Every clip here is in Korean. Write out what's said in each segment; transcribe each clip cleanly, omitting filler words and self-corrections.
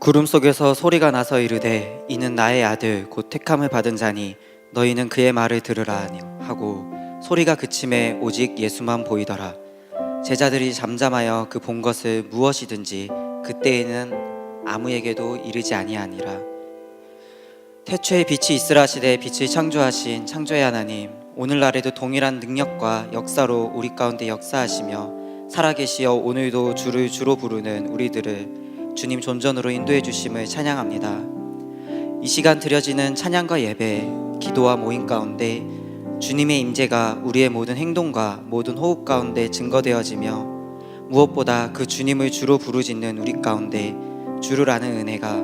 구름 속에서 소리가 나서 이르되 이는 나의 아들 곧 택함을 받은 자니 너희는 그의 말을 들으라 하고 소리가 그침에 오직 예수만 보이더라. 제자들이 잠잠하여 그 본 것을 무엇이든지 그때에는 아무에게도 이르지 아니하니라. 태초에 빛이 있으라 하시되 빛을 창조하신 창조의 하나님, 오늘날에도 동일한 능력과 역사로 우리 가운데 역사하시며 살아계시어 오늘도 주를 주로 부르는 우리들을 주님 존전으로 인도해 주심을 찬양합니다. 이 시간 드려지는 찬양과 예배, 기도와 모임 가운데 주님의 임재가 우리의 모든 행동과 모든 호흡 가운데 증거되어지며 무엇보다 그 주님을 주로 부르짖는 우리 가운데 주를 아는 은혜가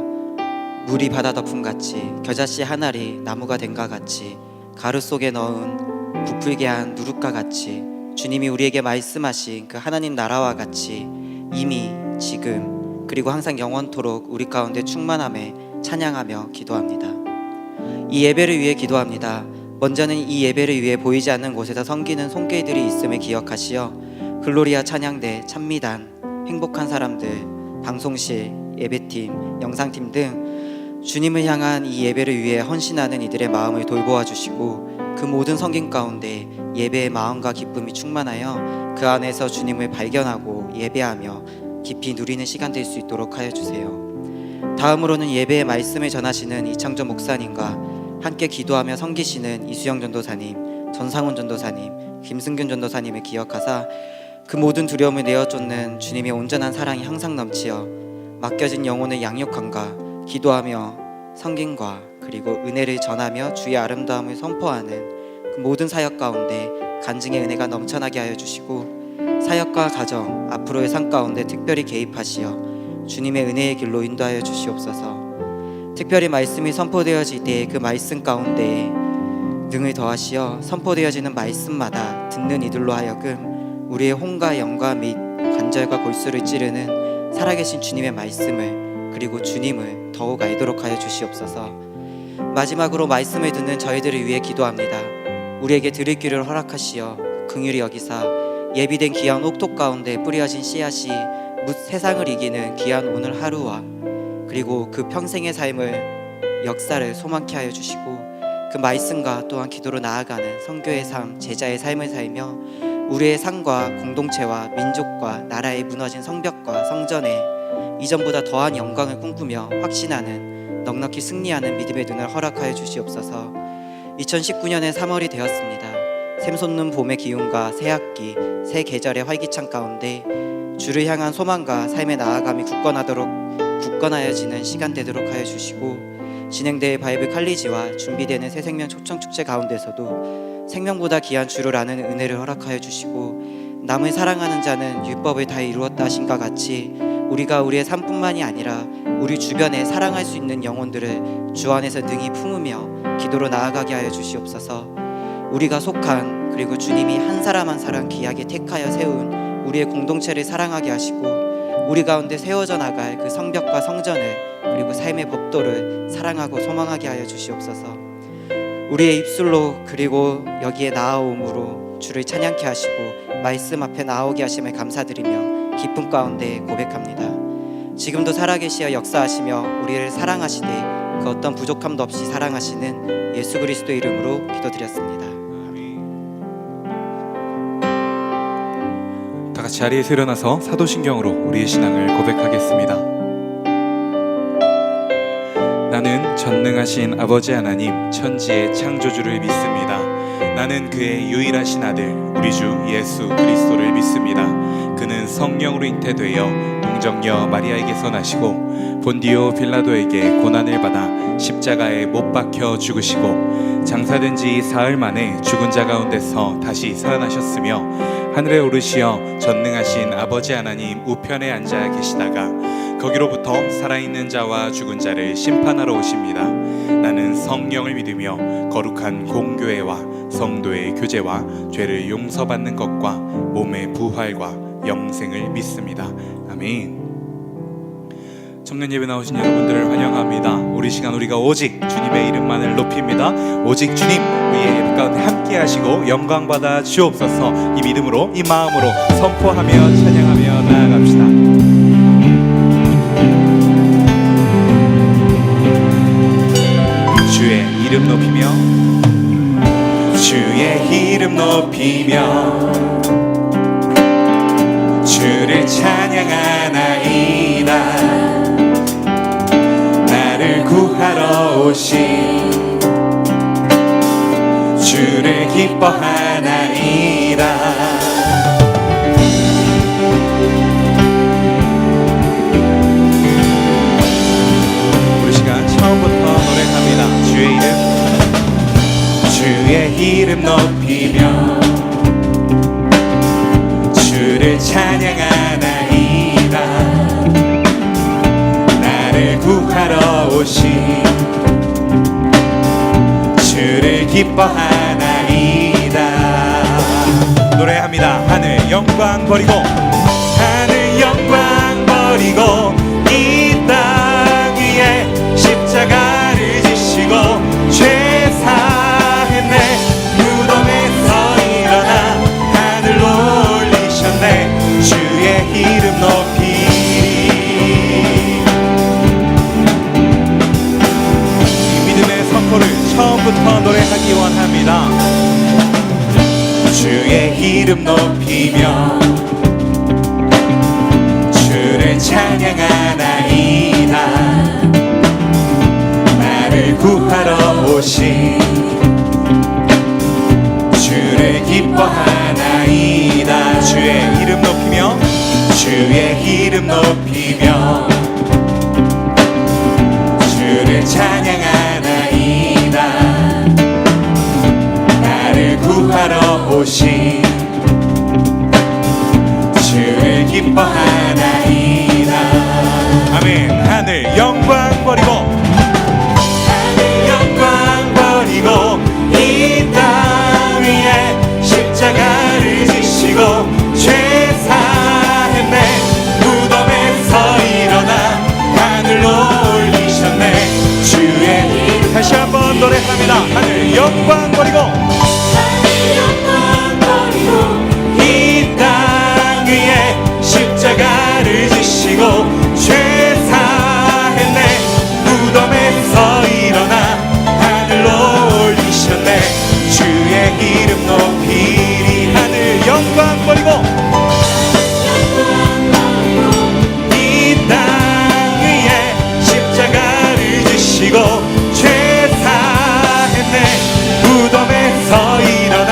물이 바다 덮음같이 겨자씨 한 알이 나무가 된과 같이 가루 속에 넣은 부풀게 한 누룩과 같이 주님이 우리에게 말씀하신 그 하나님 나라와 같이 이미 지금 그리고 항상 영원토록 우리 가운데 충만함에 찬양하며 기도합니다. 이 예배를 위해 기도합니다. 먼저는 이 예배를 위해 보이지 않는 곳에서 섬기는 손길들이 있음을 기억하시어 글로리아 찬양대, 찬미단, 행복한 사람들, 방송실, 예배팀, 영상팀 등 주님을 향한 이 예배를 위해 헌신하는 이들의 마음을 돌보아 주시고 그 모든 섬김 가운데 예배의 마음과 기쁨이 충만하여 그 안에서 주님을 발견하고 예배하며 깊이 누리는 시간 될 수 있도록 하여 주세요. 다음으로는 예배의 말씀을 전하시는 이창조 목사님과 함께 기도하며 섬기시는 이수영 전도사님, 전상훈 전도사님, 김승균 전도사님을 기억하사 그 모든 두려움을 내어쫓는 주님의 온전한 사랑이 항상 넘치어 맡겨진 영혼의 양육함과 기도하며 섬김과 그리고 은혜를 전하며 주의 아름다움을 선포하는 그 모든 사역 가운데 간증의 은혜가 넘쳐나게 하여 주시고 사역과 가정, 앞으로의 삶 가운데 특별히 개입하시어 주님의 은혜의 길로 인도하여 주시옵소서. 특별히 말씀이 선포되어질 때 그 말씀 가운데 능을 더하시어 선포되어지는 말씀마다 듣는 이들로 하여금 우리의 혼과 영과 및 관절과 골수를 찌르는 살아계신 주님의 말씀을 그리고 주님을 더욱 알도록 하여 주시옵소서. 마지막으로 말씀을 듣는 저희들을 위해 기도합니다. 우리에게 들을 길을 허락하시어 긍휼히 여기사 예비된 귀한 옥토 가운데 뿌려진 씨앗이 세상을 이기는 귀한 오늘 하루와 그리고 그 평생의 삶을 역사를 소망케 하여 주시고 그 말씀과 또한 기도로 나아가는 선교의 삶, 제자의 삶을 살며 우리의 삶과 공동체와 민족과 나라의 무너진 성벽과 성전에 이전보다 더한 영광을 꿈꾸며 확신하는 넉넉히 승리하는 믿음의 눈을 허락하여 주시옵소서. 2019년의 3월이 되었습니다. 샘솟는 봄의 기운과 새 학기, 새 계절의 활기찬 가운데 주를 향한 소망과 삶의 나아감이 굳건하여지는 시간 되도록 하여 주시고 진행될 바이블 칼리지와 준비되는 새 생명 초청축제 가운데서도 생명보다 귀한 주를 아는 은혜를 허락하여 주시고 남을 사랑하는 자는 율법을 다 이루었다 하신과 같이 우리가 우리의 삶뿐만이 아니라 우리 주변에 사랑할 수 있는 영혼들을 주 안에서 능히 품으며 기도로 나아가게 하여 주시옵소서. 우리가 속한 그리고 주님이 한 사람 한 사람 귀하게 택하여 세운 우리의 공동체를 사랑하게 하시고 우리 가운데 세워져 나갈 그 성벽과 성전을 그리고 삶의 법도를 사랑하고 소망하게 하여 주시옵소서. 우리의 입술로 그리고 여기에 나아옴으로 주를 찬양케 하시고 말씀 앞에 나오게 하심을 감사드리며 기쁨 가운데 고백합니다. 지금도 살아계시어 역사하시며 우리를 사랑하시되 그 어떤 부족함도 없이 사랑하시는 예수 그리스도 이름으로 기도드렸습니다. 다 같이 자리에서 일어나서 사도신경으로 우리의 신앙을 고백하겠습니다. 나는 전능하신 아버지 하나님 천지의 창조주를 믿습니다. 나는 그의 유일하신 아들 우리 주 예수 그리스도를 믿습니다. 그는 성령으로 잉태되어 동정녀 마리아에게서 나시고 본디오 빌라도에게 고난을 받아 십자가에 못 박혀 죽으시고 장사된 지 사흘 만에 죽은 자 가운데서 다시 살아나셨으며 하늘에 오르시어 전능하신 아버지 하나님 우편에 앉아 계시다가 거기로부터 살아있는 자와 죽은 자를 심판하러 오십니다. 나는 성령을 믿으며 거룩한 공교회와 성도의 교제와 죄를 용서받는 것과 몸의 부활과 영생을 믿습니다. 아멘. 청년 예배 나오신 여러분들을 환영합니다. 우리 시간 우리가 오직 주님의 이름만을 높입니다. 오직 주님 우리의 예배 가운데 함께 하시고 영광 받아 주옵소서. 이 믿음으로 이 마음으로 선포하며 찬양하며 나아갑시다. 높이며 주를 찬양하나이다. 나를 구하러 오신 주를 기뻐하나이다. 우리 시간 처음부터 노래합니다. 주의 이름 높이며 주를 찬양하나이다. 나를 구하러 오신 주를 기뻐하나이다. 노래합니다. 하늘 영광 버리고 하늘 영광 버리고 이 땅 위에 십자가를 지시고 죄 사했네. 무덤에서 일어나 하늘로 올리셨네. 주의 이름 높이리. 이 믿음의 선포를 처음부터 노래하기 원합니다. 주의 이름 높이며 주를 찬양하나이다. 나를 구하러 오신 주를 기뻐하나이다. 주의 이름 높이며 주의 이름 높이며 주를 찬양하나이다. 나를 구하러 오신 주를 기뻐하나이다. 아멘. 하늘 영광 버리고 하늘 영광 버리고 이 땅 위에 십자가를 지시고 죄 사했네. 무덤에서 일어나 하늘로 올리셨네. 주의 다시 한번 노래합니다. 하늘 영광 버리고 이 땅 위에 십자가를 지시고 죄 사했네. 무덤에서 일어나 하늘로 올리셨네. 주의 이름 높이리. 하늘 영광 버리고 이 땅 위에 십자가를 지시고 죄 사했네. 무덤에서 일어나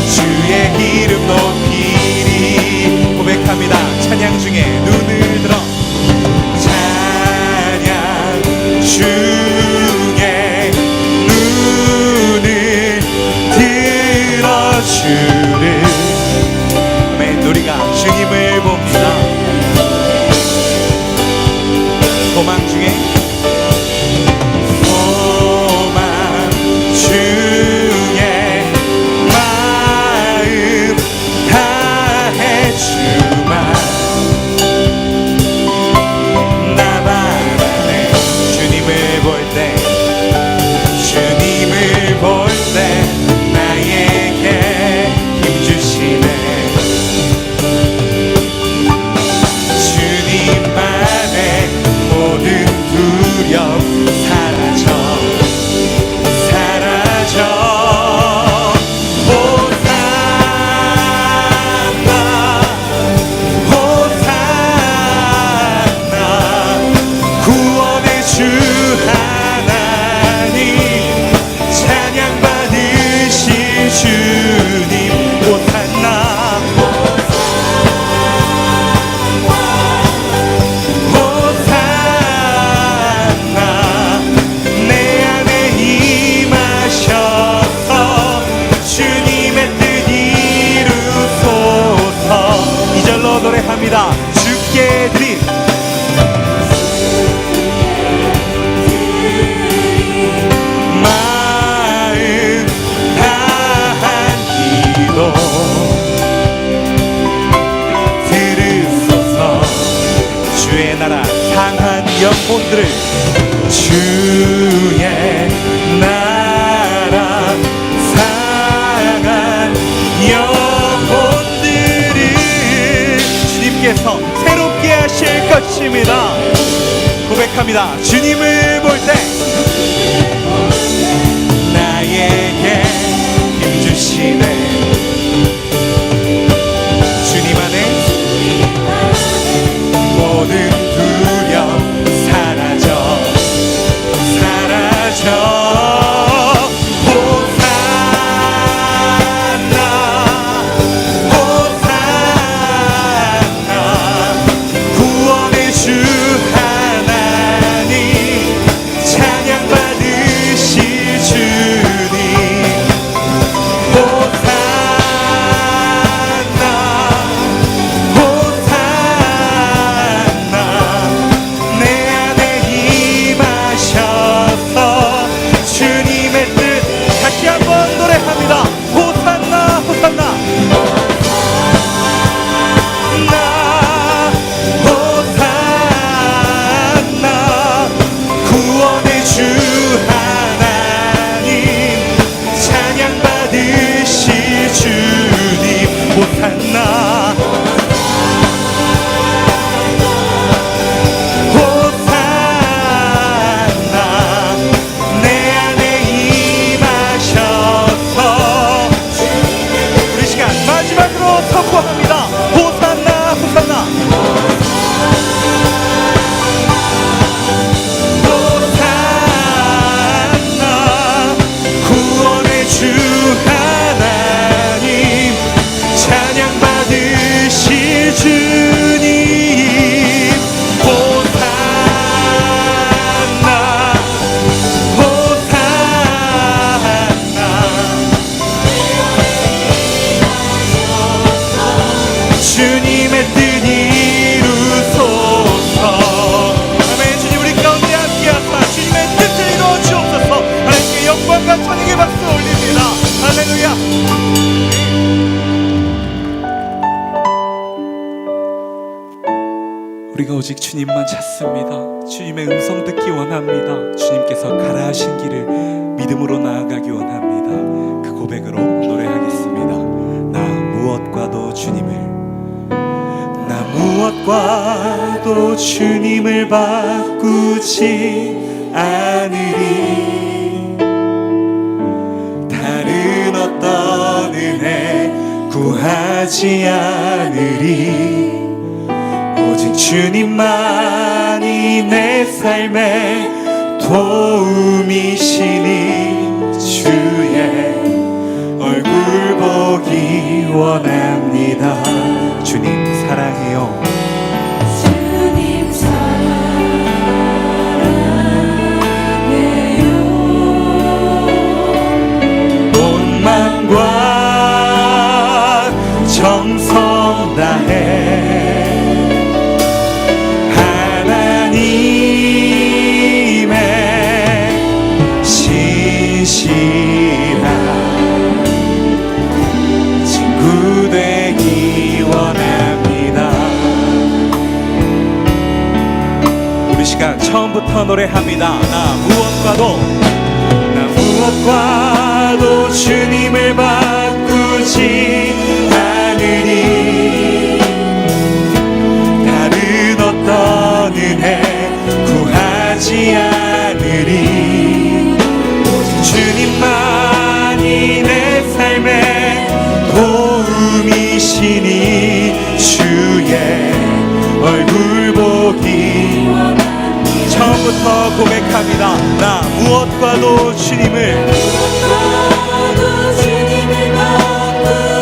주의 이름 높이리. 고백합니다. 찬양 중에 눈을 들어 찬양 중에 눈을 들어 주를 맨 우리가 주님을 봅니다. 소망 중에 소망 중에 마음 다해 주만 나만의 주님을 볼 때 주님을 볼 때 나에게 힘 주시네. 주님만의 모든 두려움 사라져 사라져. 호산나 호산나 구원의 주 하나님 찬양 받으실 주님. 호산나 호산나 내 안에 임하셔서 주님의 뜻 이루소서. 이 절로 노래합니다. 주께 드린 마음 다한 기도 들으소서. 주의 나라 상한 영혼들을 주의 나라 상한 영혼들을 주님께서 새롭게 하실 것입니다. 고백합니다. 주님을 볼 때 나에게 주님만 찾습니다. 주님의 음성 듣기 원합니다. 주님께서 가라 하신 길을 믿음으로 나아가기 원합니다. 그 고백으로 노래하겠습니다. 나 무엇과도 주님을 바꾸지 않으리. 다른 어떤 은혜 구하지 않으리. 오직 주님만이 내 삶의 도움이시니 주의 얼굴 보기 원합니다. 주님 사랑해요. 주님 사랑해요. 온 맘과 정성 다해 하나님의 신실한 친구 되기 원합니다. 우리 시간 처음부터 노래합니다. 나 무엇과도 주님을 바꾸지 않으리. 다른 어떤 은혜 구하지 않으리. 오직 주님만이 내 삶의 도움이시니 주의 얼굴 보기. 처음부터 고백합니다. 나 무엇과도 주님을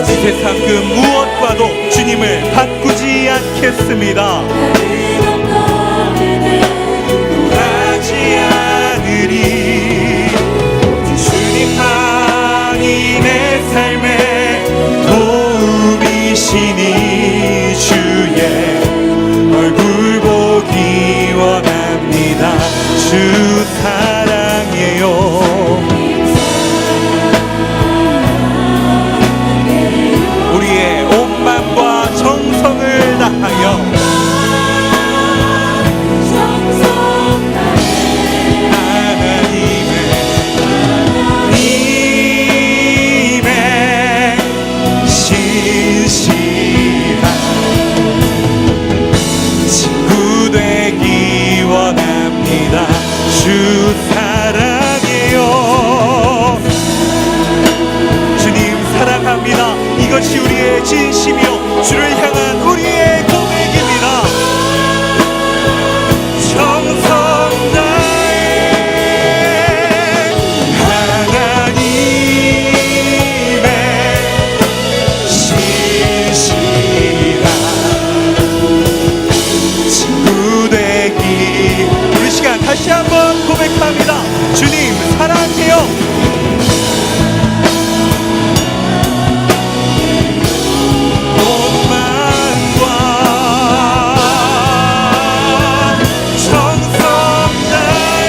이 세상 그 무엇과도 주님을 바꾸지 않겠습니다. 구하지 않으리. 주님만이 내 삶의 도움이시니 주의 얼굴 보기 원합니다. 주 사랑해요. 우리의 온 마음과 정성을 다하여 하나님의 신실한 친구 되기 원합니다. 주 사랑해요. 주님 사랑합니다. 이것이 우리의 진심이요 주를 향한 우리의 고백입니다. 정성 다해 하나님의 신실한 친구 되기. 우리 시간 다시 한번 고백합니다. 주님 사랑해요. 온 마음과 정성 다해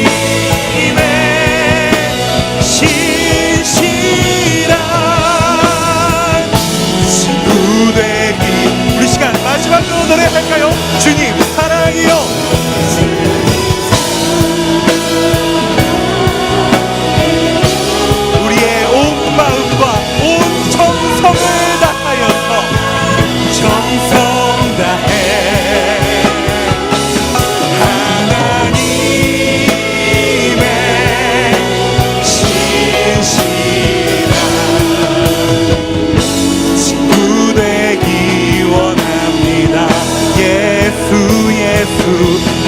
하나님의 신실한 친구 되기. 우리 시간 마지막으로 노래할까요? 주님 사랑해요. 우리의 온 마음과 온 정성을 다하여서 정성 다해 하나님의 신실한 친구 되기 원합니다. 예수 예수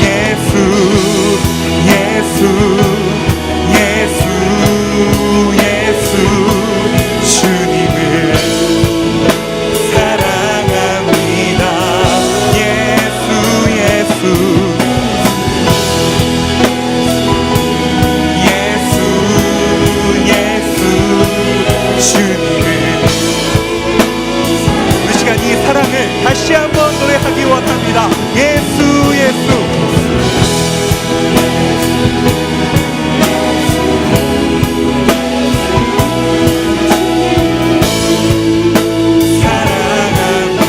예수 예수 예수 예수 주님을 사랑합니다. 예수 예수 예수 예수 주님을. 우리 시간 이 사랑을 다시 한번 노래하기 원합니다. 예수 예수 사랑합니다.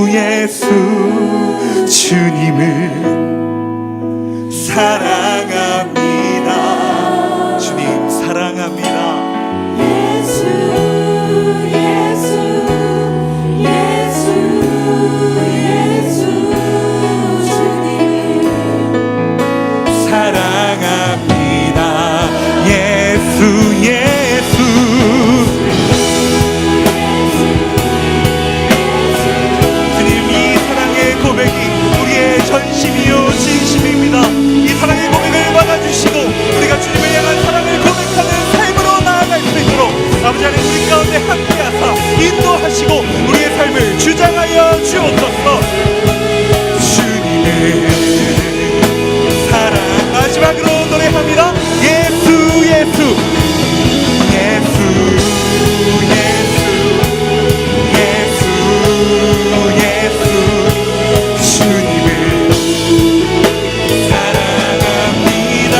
예수 주님을 사랑합니다. 주님 사랑합니다. 예수 예수 예수 예수 주님을 사랑합니다. 예수 예수 주님, 이 사랑의 고백이 우리의 전심이요 진심입니다. 이 사랑의 고백을 받아주시고 우리가 주님을 향한 사랑을 고백하는 삶으로 나아갈 수 있도록 아버지 하나님 우리 가운데 함께하사 인도하시고 우리의 삶을 주장하여 주옵소서. 주님의 사랑 마지막으로 노래합니다. 예수 예수 예수 예수 예수 예수 주님을 사랑합니다.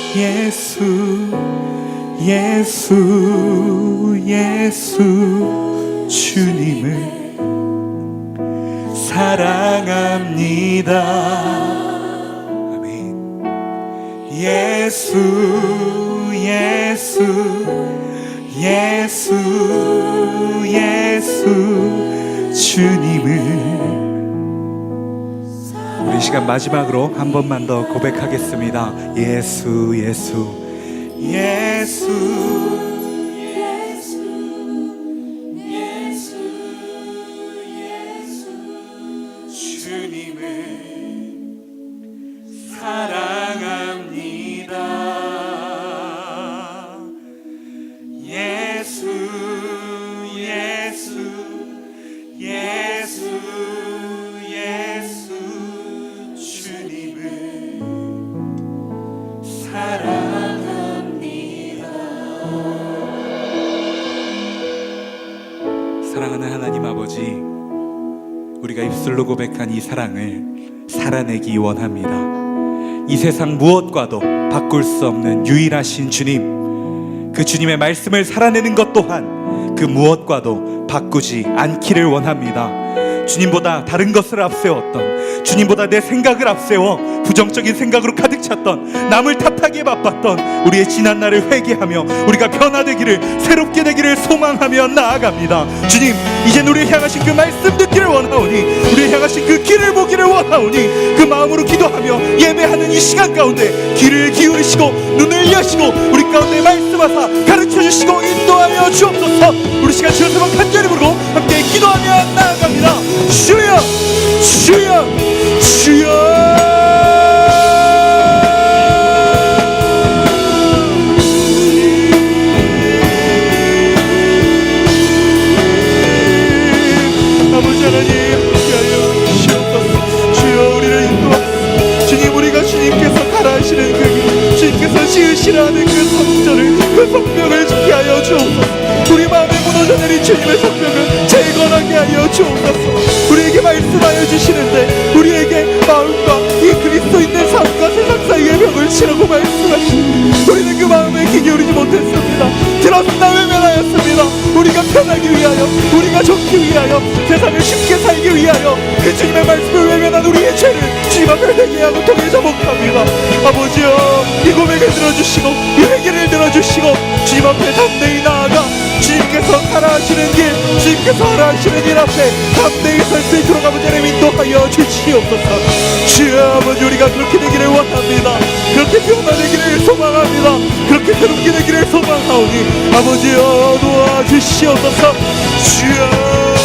예수 예수 예수 주님을 사랑합니다. 아멘. 예수 예수 예수 예수 주님을. 우리 시간 마지막으로 한 번만 더 고백하겠습니다. 예수 예수 예수 예수 예수 예수 주님을 사랑합니다. 예수 예수 예수 예수 주님을 사랑합니다. 사랑하는 하나님 아버지, 우리가 입술로 고백한 이 사랑을 살아내기 원합니다. 이 세상 무엇과도 바꿀 수 없는 유일하신 주님, 그 주님의 말씀을 살아내는 것 또한 그 무엇과도 바꾸지 않기를 원합니다. 주님보다 다른 것을 앞세웠던, 주님보다 내 생각을 앞세워 부정적인 생각으로 가득 찼던, 남을 탓하기에 바빴던 우리의 지난 날을 회개하며 우리가 변화되기를, 새롭게 되기를 소망하며 나아갑니다. 주님, 이젠 우리를 향하신 그 말씀 듣기를 원하오니, 우리를 향하신 그 길을 보기를 원하오니, 그 마음으로 기도하며 예배하는 이 시간 가운데 귀를 기울이시고 눈을 여시고 우리 가운데 말씀하사 가르쳐주시고 인도하여 주옵소서. 우리 시간 주여서 간절히 부르고 함께 기도하며 나아갑니다. 주여 주여 주여. 아버지 하나님 함께하여 주옵소서. 주여 우리를 인도하소서. 주님, 우리가 주님께서 가라하시는 그 길, 주님께서 지으시라는 그 성전을, 그 성벽을 지게 하여 주옵소서. 우리 마음에 무너져 내린 주님의 성벽을 재건하게 하여 주옵소서. 우리에게 말씀하여 주시는데 우리에게 마음과 이 그리스도 있는 삶과 세상 사이의 벽을 치라고 말씀하시니 우리는 그 마음에 귀 기울이지 못했습니다. 들었으나 외면하였습니다. 우리가 편하기 위하여, 우리가 좋기 위하여, 세상을 쉽게 살기 위하여 그 주님의 말씀을 외면한 우리의 죄를 주님 앞에 회개하고 통해 자복합니다. 아버지여, 이 고백을 들어주시고 이 회개를 들어주시고 주님 앞에 담대히 나아가 주님께서 가라하시는 길, 주님께서 하라하시는 일 앞에 담대히 설 수 있도록 아버지 하나님 인도하여 주시옵소서. 주여 아버지, 우리가 그렇게 되기를 원합니다. 그렇게 변화되기를 소망합니다. 그렇게 새롭게 되기를 소망하오니 아버지여 도와주시옵소서. 주여.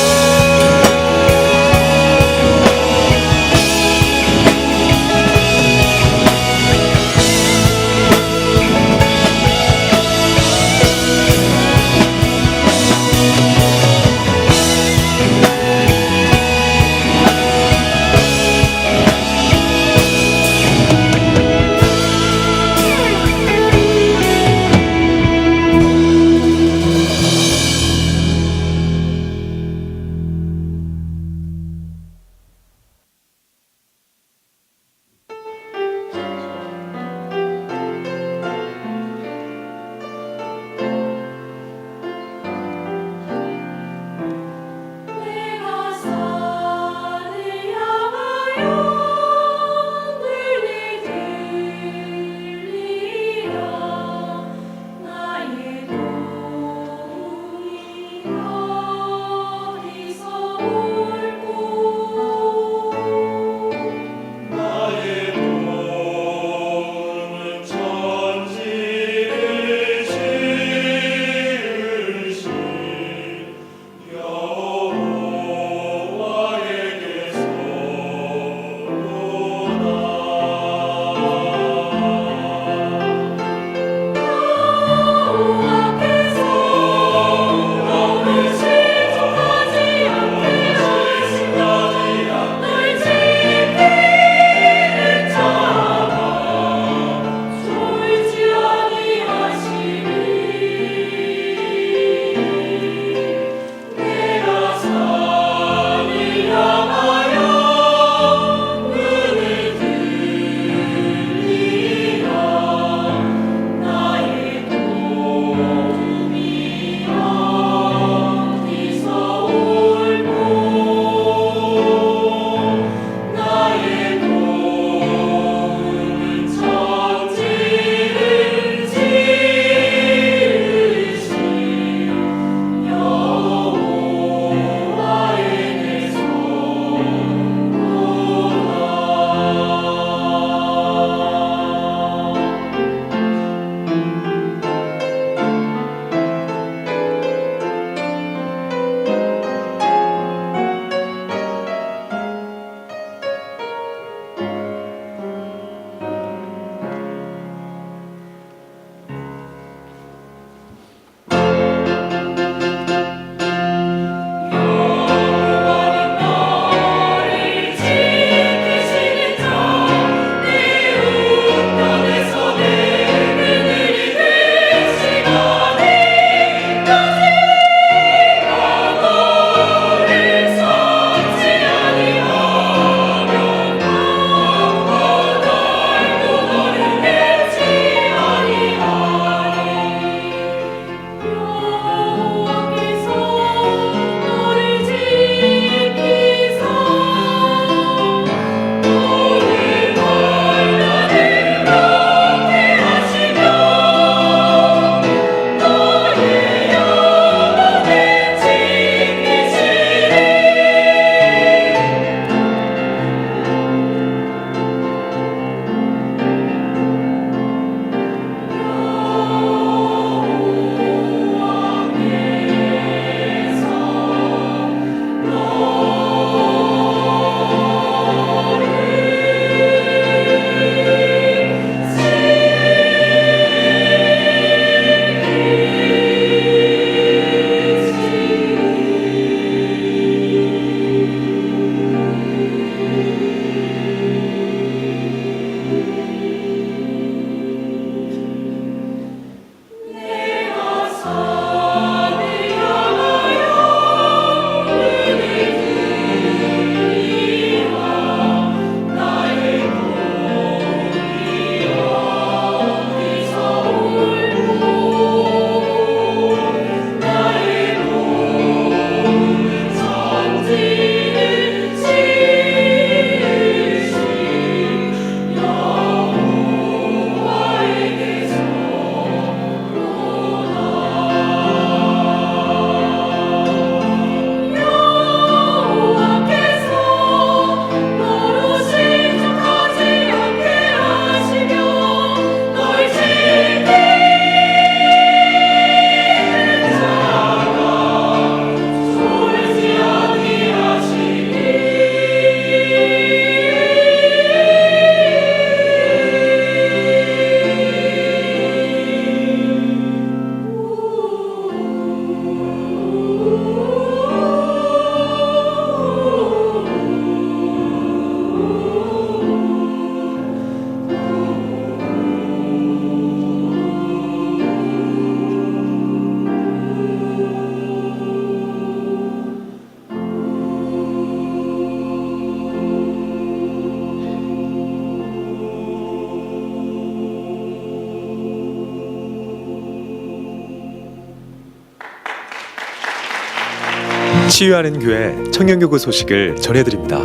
치유하는 교회 청년교구 소식을 전해드립니다.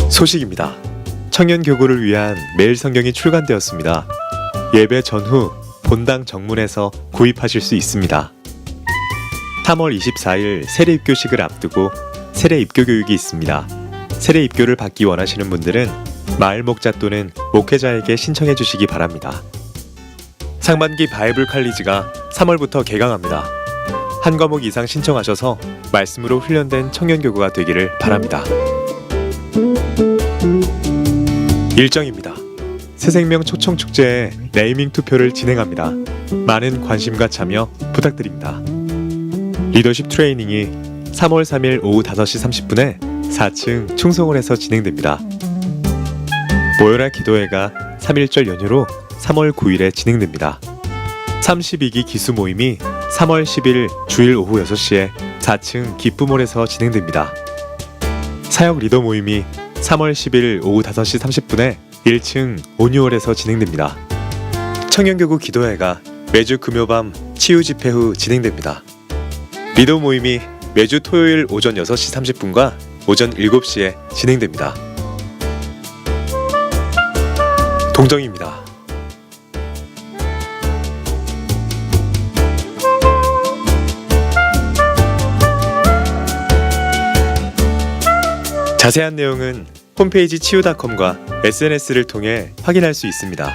소식입니다. 청년교구를 위한 매일 성경이 출간되었습니다. 예배 전후 본당 정문에서 구입하실 수 있습니다. 3월 24일 세례 입교식을 앞두고 세례 입교 교육이 있습니다. 세례 입교를 받기 원하시는 분들은 마을 목자 또는 목회자에게 신청해 주시기 바랍니다. 상반기 바이블 칼리지가 3월부터 개강합니다. 한 과목 이상 신청하셔서 말씀으로 훈련된 청년교구가 되기를 바랍니다. 일정입니다. 새생명 초청축제에 네이밍 투표를 진행합니다. 많은 관심과 참여 부탁드립니다. 리더십 트레이닝이 3월 3일 오후 5시 30분에 4층 충성홀에서 진행됩니다. 모여라 기도회가 3.1절 연휴로 3월 9일에 진행됩니다. 32기 기수 모임이 3월 10일 주일 오후 6시에 4층 기쁨홀에서 진행됩니다. 사역 리더 모임이 3월 10일 오후 5시 30분에 1층 온유홀에서 진행됩니다. 청년교구 기도회가 매주 금요밤 치유 집회 후 진행됩니다. 리더 모임이 매주 토요일 오전 6시 30분과 오전 7시에 진행됩니다. 동정입니다. 자세한 내용은 홈페이지 치유닷컴과 SNS를 통해 확인할 수 있습니다.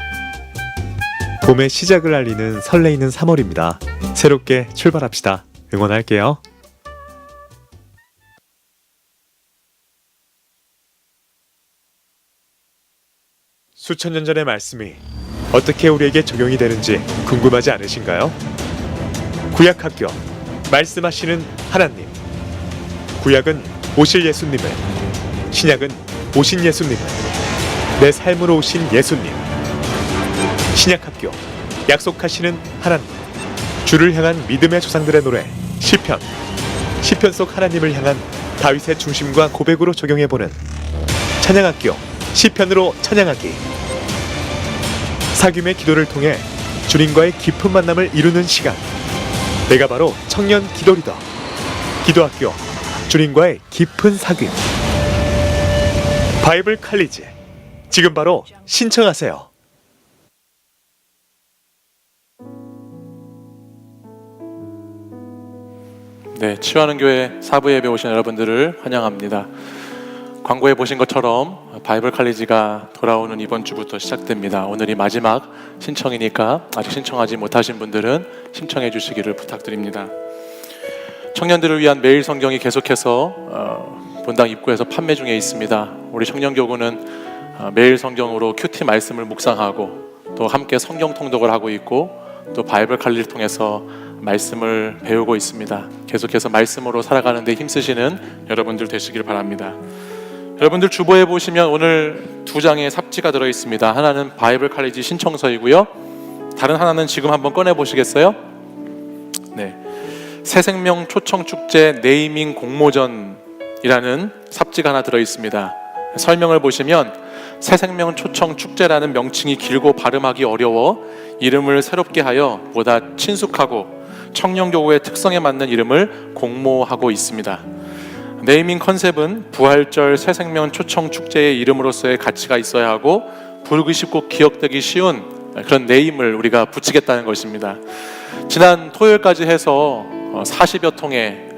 봄의 시작을 알리는 설레이는 3월입니다. 새롭게 출발합시다. 응원할게요. 수천 년 전의 말씀이 어떻게 우리에게 적용이 되는지 궁금하지 않으신가요? 구약학교 말씀하시는 하나님. 구약은 오실 예수님을, 신약은 오신 예수님을, 내 삶으로 오신 예수님. 신약학교 약속하시는 하나님. 주를 향한 믿음의 조상들의 노래 시편. 시편 속 하나님을 향한 다윗의 중심과 고백으로 적용해보는 찬양학교 시편으로 찬양하기. 사귐의 기도를 통해 주님과의 깊은 만남을 이루는 시간. 내가 바로 청년 기도 리더. 기도학교 주님과의 깊은 사귐. 바이블 칼리지 지금 바로 신청하세요. 네, 치유하는 교회 사부 예배 오신 여러분들을 환영합니다. 광고에 보신 것처럼 바이블 칼리지가 돌아오는 이번 주부터 시작됩니다. 오늘이 마지막 신청이니까 아직 신청하지 못하신 분들은 신청해 주시기를 부탁드립니다. 청년들을 위한 매일 성경이 계속해서 본당 입구에서 판매 중에 있습니다. 우리 청년교구는 매일 성경으로 큐티 말씀을 묵상하고 또 함께 성경 통독을 하고 있고 또 바이블 칼리를 통해서 말씀을 배우고 있습니다. 계속해서 말씀으로 살아가는 데 힘쓰시는 여러분들 되시길 바랍니다. 여러분들 주보에 보시면 오늘 2장의 삽지가 들어있습니다. 하나는 바이블 칼리지 신청서이고요. 다른 하나는 지금 한번 꺼내보시겠어요? 네, 새생명 초청축제 네이밍 공모전이라는 삽지가 하나 들어있습니다. 설명을 보시면 새생명 초청축제라는 명칭이 길고 발음하기 어려워 이름을 새롭게 하여 보다 친숙하고 청년교구의 특성에 맞는 이름을 공모하고 있습니다. 네이밍 컨셉은 부활절 새생명 초청 축제의 이름으로서의 가치가 있어야 하고 부르기 쉽고 기억되기 쉬운 그런 네임을 우리가 붙이겠다는 것입니다. 지난 토요일까지 해서 40여 통의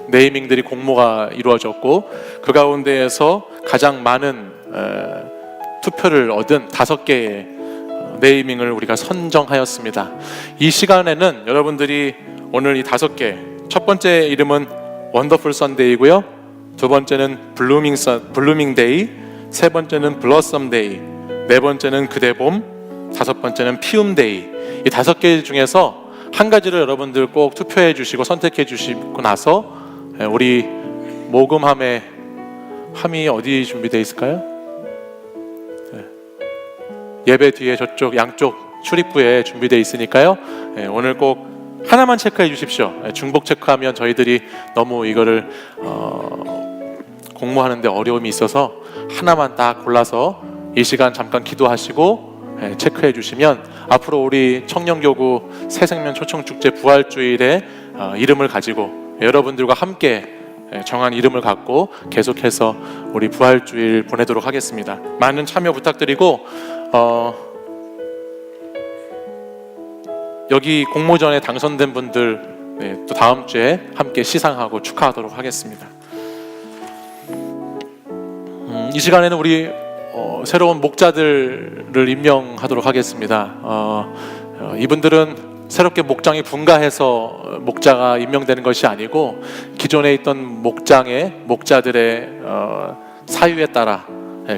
네이밍들이 공모가 이루어졌고 그 가운데에서 가장 많은 투표를 얻은 5개의 네이밍을 우리가 선정하였습니다. 이 시간에는 여러분들이 오늘 이 5개, 첫 번째 이름은 원더풀 선데이고요, 두 번째는 블루밍 데이, 세 번째는 블러썸 데이, 네 번째는 그대봄, 다섯 번째는 피움 데이. 이 5개 중에서 한 가지를 여러분들 꼭 투표해 주시고 선택해 주시고 나서 우리 모금함에 함이 어디 준비되어 있을까요? 예배 뒤에 저쪽 양쪽 출입구에 준비되어 있으니까요. 오늘 꼭 하나만 체크해 주십시오. 중복 체크하면 저희들이 너무 이거를 공모하는데 어려움이 있어서 하나만 딱 골라서 이 시간 잠깐 기도하시고 체크해 주시면 앞으로 우리 청년교구 새생명 초청축제 부활주일에 이름을 가지고 여러분들과 함께 정한 이름을 갖고 계속해서 우리 부활주일 보내도록 하겠습니다. 많은 참여 부탁드리고 여기 공모전에 당선된 분들 또 다음 주에 함께 시상하고 축하하도록 하겠습니다. 이 시간에는 우리 새로운 목자들을 임명하도록 하겠습니다. 이분들은 새롭게 목장이 분가해서 목자가 임명되는 것이 아니고 기존에 있던 목자들의 사유에 따라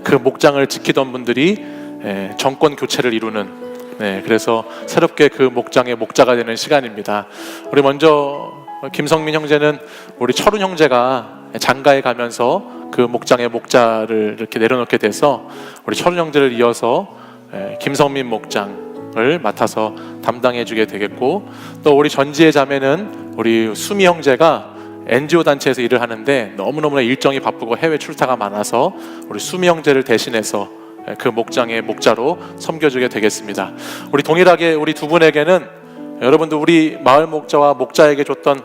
그 목장을 지키던 분들이 정권 교체를 이루는 그래서 새롭게 그 목장의 목자가 되는 시간입니다. 우리 먼저 김성민 형제는 우리 철훈 형제가 장가에 가면서 그 목장의 목자를 이렇게 내려놓게 돼서 우리 철훈 형제를 이어서 김성민 목장을 맡아서 담당해주게 되겠고, 또 우리 전지의 자매는 우리 수미 형제가 NGO 단체에서 일을 하는데 너무너무나 일정이 바쁘고 해외 출타가 많아서 우리 수미 형제를 대신해서 그 목장의 목자로 섬겨주게 되겠습니다. 우리 동일하게 우리 두 분에게는 여러분들 우리 마을 목자와 목자에게 줬던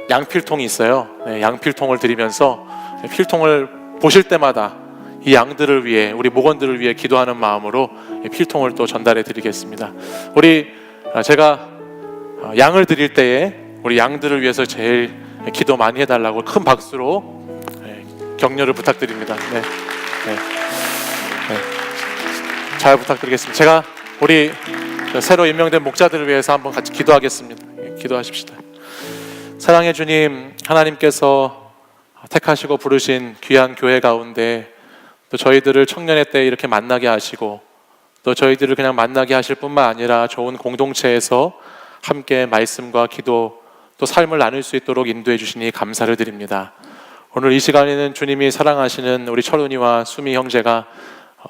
양필통이 있어요. 양필통을 드리면서 필통을 보실 때마다 이 양들을 위해, 우리 목원들을 위해 기도하는 마음으로 필통을 또 전달해 드리겠습니다. 제가 양을 드릴 때에 우리 양들을 위해서 제일 기도 많이 해달라고 큰 박수로 격려를 부탁드립니다. 잘 부탁드리겠습니다. 제가 우리 새로 임명된 목자들을 위해서 한번 같이 기도하겠습니다. 기도하십시다. 사랑의 주님, 하나님께서 택하시고 부르신 귀한 교회 가운데 또 저희들을 청년의 때 이렇게 만나게 하시고 또 저희들을 그냥 만나게 하실 뿐만 아니라 좋은 공동체에서 함께 말씀과 기도 또 삶을 나눌 수 있도록 인도해 주시니 감사를 드립니다. 오늘 이 시간에는 주님이 사랑하시는 우리 철훈이와 수미 형제가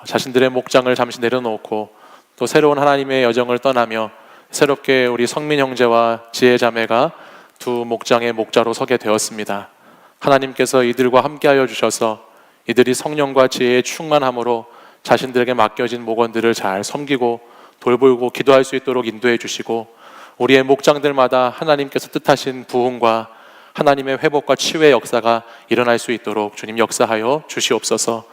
자신들의 목장을 잠시 내려놓고 또 새로운 하나님의 여정을 떠나며 새롭게 우리 성민 형제와 지혜 자매가 두 목장의 목자로 서게 되었습니다. 하나님께서 이들과 함께하여 주셔서 이들이 성령과 지혜의 충만함으로 자신들에게 맡겨진 목원들을 잘 섬기고 돌보고 기도할 수 있도록 인도해 주시고, 우리의 목장들마다 하나님께서 뜻하신 부흥과 하나님의 회복과 치유의 역사가 일어날 수 있도록 주님 역사하여 주시옵소서.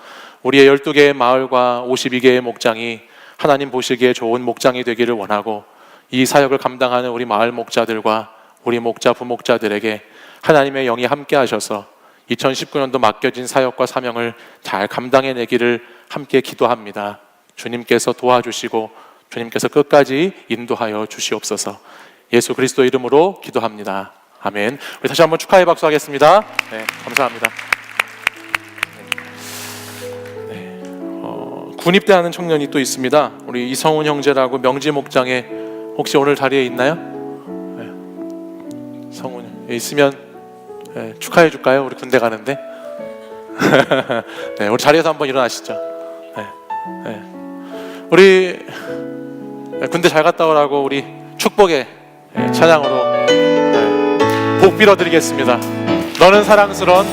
우리의 12개의 마을과 52개의 목장이 하나님 보시기에 좋은 목장이 되기를 원하고, 이 사역을 감당하는 우리 마을 목자들과 우리 목자 부목자들에게 하나님의 영이 함께 하셔서 2019년도 맡겨진 사역과 사명을 잘 감당해내기를 함께 기도합니다. 주님께서 도와주시고 주님께서 끝까지 인도하여 주시옵소서. 예수 그리스도 이름으로 기도합니다. 아멘. 우리 다시 한번 축하의 박수 하겠습니다. 감사합니다. 군입대하는 청년이 또 있습니다. 우리 이성훈 형제라고 명지 목장에 혹시 오늘 자리에 있나요? 성훈 있으면 축하해 줄까요? 우리 군대 가는데. 우리 자리에서 한번 일어나시죠. 우리 군대 잘 갔다 오라고 우리 축복의 찬양으로 복 빌어드리겠습니다. 너는 사랑스러운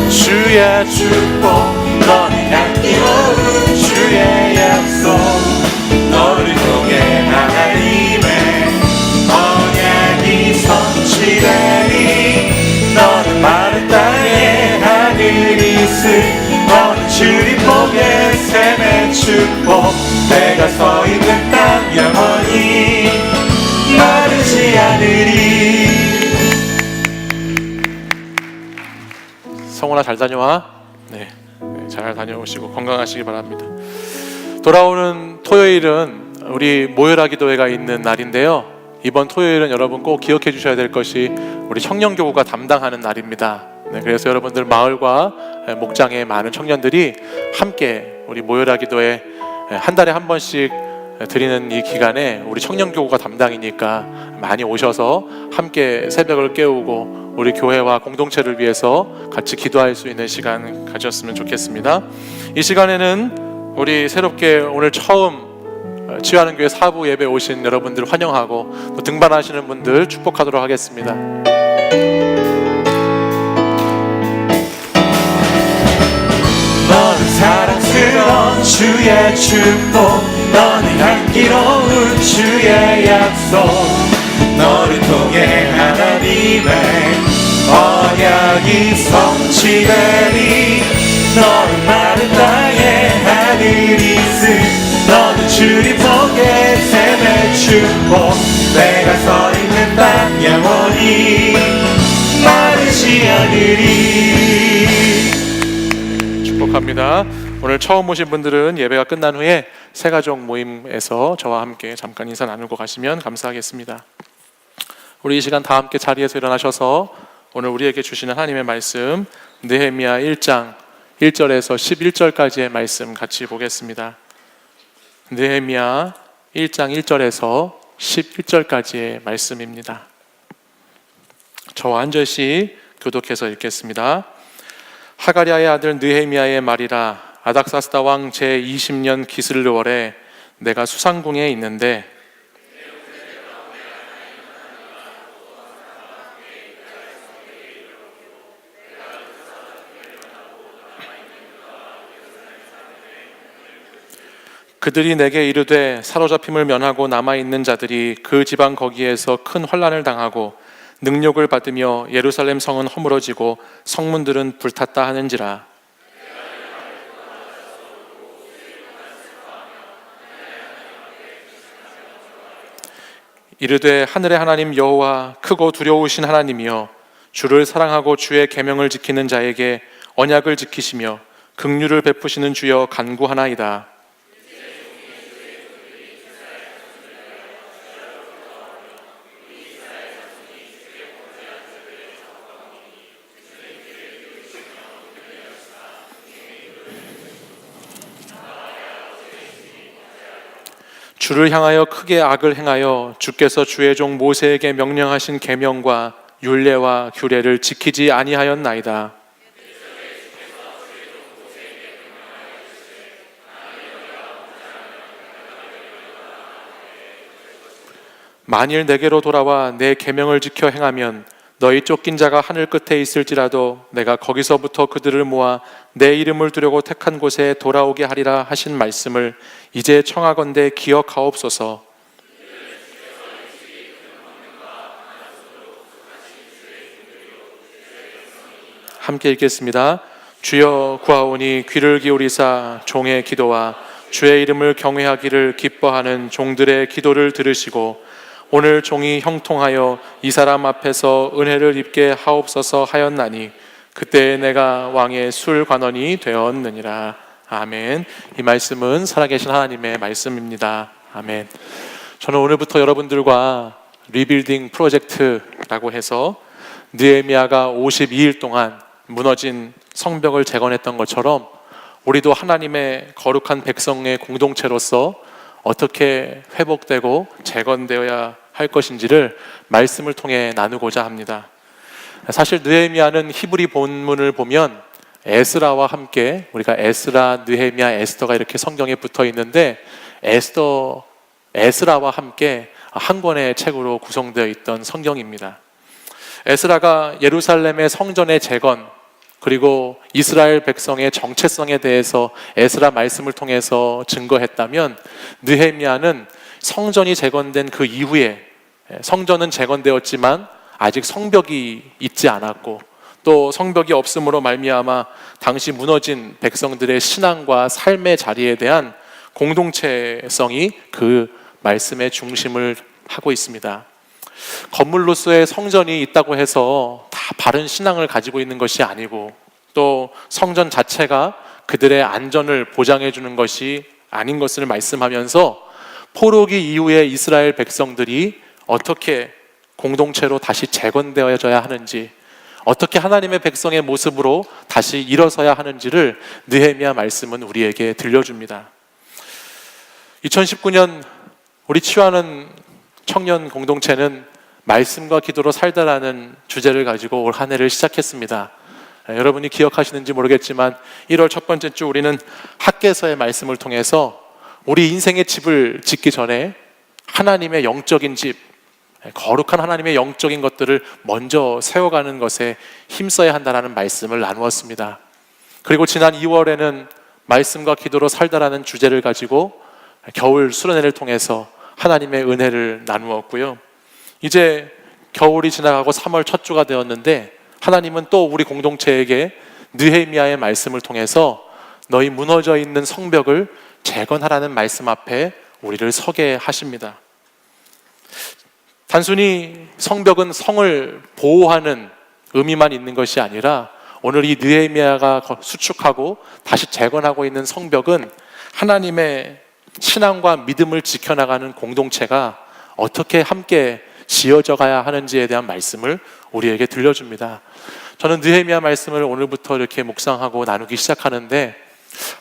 주의 축복, 너는 향기로운 주의 약속, 너를 통해 하나님의 언약이 성취되니, 너는 마른 땅에 하늘이 있을 어느 주님 복의 샘의 축복, 내가 서 있는 땅 영원히 마르지 않으리. 성훈아 잘 다녀와. 잘 다녀오시고 건강하시기 바랍니다. 돌아오는 토요일은 우리 모여라 기도회가 있는 날인데요. 이번 토요일은 여러분 꼭 기억해 주셔야 될 것이 우리 청년교구가 담당하는 날입니다. 그래서 여러분들 마을과 목장의 많은 청년들이 함께 우리 모여라 기도회 한 달에 한 번씩 드리는 이 기간에 우리 청년교구가 담당이니까 많이 오셔서 함께 새벽을 깨우고 우리 교회와 공동체를 위해서 같이 기도할 수 있는 시간 가졌으면 좋겠습니다. 이 시간에는 우리 새롭게 오늘 처음 치유하는 교회 사부 예배 오신 여러분들 환영하고 또 등반하시는 분들 축복하도록 하겠습니다. 사랑스러운 주의 축복, 너는 향기로운 주의 약속, 너를 통해 하나님의 언약이 성취되리. 너는 마른 땅에 하늘이 있음, 너는 주님 속에 샘의 축복, 내가 서 있는 땅 영원히 마르지 않으리. 축복합니다. 오늘 처음 오신 분들은 예배가 끝난 후에 새가족 모임에서 저와 함께 잠깐 인사 나누고 가시면 감사하겠습니다. 우리 이 시간 다 함께 자리에서 일어나셔서 오늘 우리에게 주시는 하나님의 말씀 느헤미야 1장 1절에서 11절까지의 말씀 같이 보겠습니다. 느헤미야 1장 1절에서 11절까지의 말씀입니다. 저와 한 절씩 교독해서 읽겠습니다. 하가랴의 아들 느헤미야의 말이라. 아닥사스다 왕 제20년 기슬월에 내가 수상궁에 있는데 그들이 내게 이르되 사로잡힘을 면하고 남아있는 자들이 그 지방 거기에서 큰 환난을 당하고 능욕을 받으며 예루살렘 성은 허물어지고 성문들은 불탔다 하는지라. 이르되 하늘의 하나님 여호와 크고 두려우신 하나님이여, 주를 사랑하고 주의 계명을 지키는 자에게 언약을 지키시며 긍휼을 베푸시는 주여 간구하나이다. 주를 향하여 크게 악을 행하여 주께서 주의 종 모세에게 명령하신 계명과 율례와 규례를 지키지 아니하였나이다. 만일 내게로 돌아와 내 계명을 지켜 행하면 너희 쫓긴 자가 하늘 끝에 있을지라도 내가 거기서부터 그들을 모아 내 이름을 두려고 택한 곳에 돌아오게 하리라 하신 말씀을 이제 청하건대 기억하옵소서. 함께 읽겠습니다. 주여 구하오니 귀를 기울이사 종의 기도와 주의 이름을 경외하기를 기뻐하는 종들의 기도를 들으시고 오늘 종이 형통하여 이 사람 앞에서 은혜를 입게 하옵소서 하였나니 그때 내가 왕의 술관원이 되었느니라. 아멘. 이 말씀은 살아계신 하나님의 말씀입니다. 아멘. 저는 오늘부터 여러분들과 리빌딩 프로젝트라고 해서 느헤미야가 52일 동안 무너진 성벽을 재건했던 것처럼 우리도 하나님의 거룩한 백성의 공동체로서 어떻게 회복되고 재건되어야 할 것인지를 말씀을 통해 나누고자 합니다. 사실 느헤미야는 히브리 본문을 보면 에스라와 함께, 우리가 에스라, 느헤미야, 에스더가 이렇게 성경에 붙어 있는데 에스라와 함께 한 권의 책으로 구성되어 있던 성경입니다. 에스라가 예루살렘의 성전의 재건, 그리고 이스라엘 백성의 정체성에 대해서 에스라 말씀을 통해서 증거했다면, 느헤미야는 성전이 재건된 그 이후에, 성전은 재건되었지만 아직 성벽이 있지 않았고 또 성벽이 없음으로 말미암아 당시 무너진 백성들의 신앙과 삶의 자리에 대한 공동체성이 그 말씀의 중심을 하고 있습니다. 건물로서의 성전이 있다고 해서 다 바른 신앙을 가지고 있는 것이 아니고, 또 성전 자체가 그들의 안전을 보장해 주는 것이 아닌 것을 말씀하면서 포로기 이후에 이스라엘 백성들이 어떻게 공동체로 다시 재건되어져야 하는지, 어떻게 하나님의 백성의 모습으로 다시 일어서야 하는지를 느헤미야 말씀은 우리에게 들려줍니다. 2019년 우리 치유하는 청년 공동체는 말씀과 기도로 살다라는 주제를 가지고 올 한 해를 시작했습니다. 여러분이 기억하시는지 모르겠지만 1월 첫 번째 주 우리는 학개서의 말씀을 통해서 우리 인생의 집을 짓기 전에 하나님의 영적인 집, 거룩한 하나님의 영적인 것들을 먼저 세워가는 것에 힘써야 한다는 말씀을 나누었습니다. 그리고 지난 2월에는 말씀과 기도로 살다라는 주제를 가지고 겨울 수련회를 통해서 하나님의 은혜를 나누었고요. 이제 겨울이 지나가고 3월 첫 주가 되었는데 하나님은 또 우리 공동체에게 느헤미야의 말씀을 통해서 너희 무너져 있는 성벽을 재건하라는 말씀 앞에 우리를 서게 하십니다. 단순히 성벽은 성을 보호하는 의미만 있는 것이 아니라 오늘 이 느헤미야가 수축하고 다시 재건하고 있는 성벽은 하나님의 신앙과 믿음을 지켜나가는 공동체가 어떻게 함께 지어져 가야 하는지에 대한 말씀을 우리에게 들려줍니다. 저는 느헤미야 말씀을 오늘부터 이렇게 묵상하고 나누기 시작하는데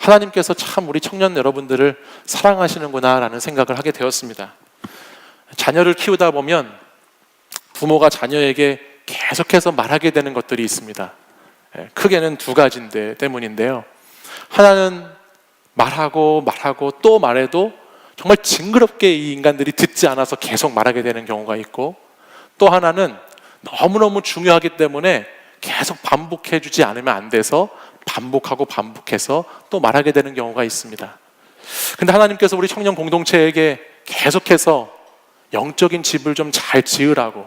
하나님께서 참 우리 청년 여러분들을 사랑하시는구나 라는 생각을 하게 되었습니다. 자녀를 키우다 보면 부모가 자녀에게 계속해서 말하게 되는 것들이 있습니다. 크게는 두 가지인데 때문인데요. 하나는 말하고 또 말해도 정말 징그럽게 이 인간들이 듣지 않아서 계속 말하게 되는 경우가 있고, 또 하나는 너무너무 중요하기 때문에 계속 반복해주지 않으면 안 돼서 반복해서 또 말하게 되는 경우가 있습니다. 근데 하나님께서 우리 청년 공동체에게 계속해서 영적인 집을 좀 잘 지으라고,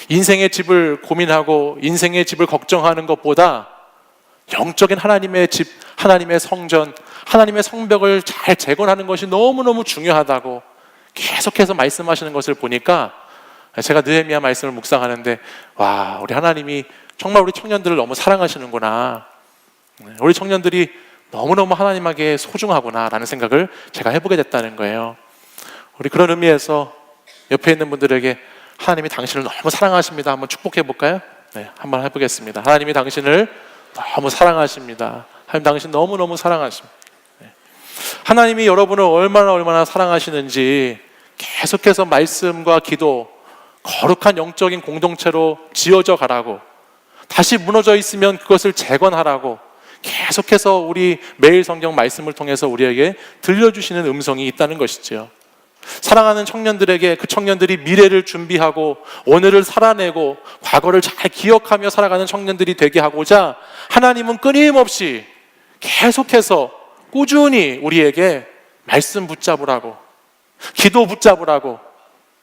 인생의 집을 고민하고 인생의 집을 걱정하는 것보다 영적인 하나님의 집, 하나님의 성전, 하나님의 성벽을 잘 재건하는 것이 너무너무 중요하다고 계속해서 말씀하시는 것을 보니까 제가 느헤미야 말씀을 묵상하는데, 와, 우리 하나님이 정말 우리 청년들을 너무 사랑하시는구나, 우리 청년들이 너무너무 하나님에게 소중하구나 라는 생각을 제가 해보게 됐다는 거예요. 우리 그런 의미에서 옆에 있는 분들에게 하나님이 당신을 너무 사랑하십니다 한번 축복해 볼까요? 네, 한번 해보겠습니다. 하나님이 당신을 너무 사랑하십니다. 하나님 당신 너무너무 사랑하십니다. 네. 하나님이 여러분을 얼마나 사랑하시는지 계속해서 말씀과 기도, 거룩한 영적인 공동체로 지어져 가라고, 다시 무너져 있으면 그것을 재건하라고 계속해서 우리 매일 성경 말씀을 통해서 우리에게 들려주시는 음성이 있다는 것이죠. 사랑하는 청년들에게 그 청년들이 미래를 준비하고 오늘을 살아내고 과거를 잘 기억하며 살아가는 청년들이 되게 하고자 하나님은 끊임없이 계속해서 꾸준히 우리에게 말씀 붙잡으라고, 기도 붙잡으라고,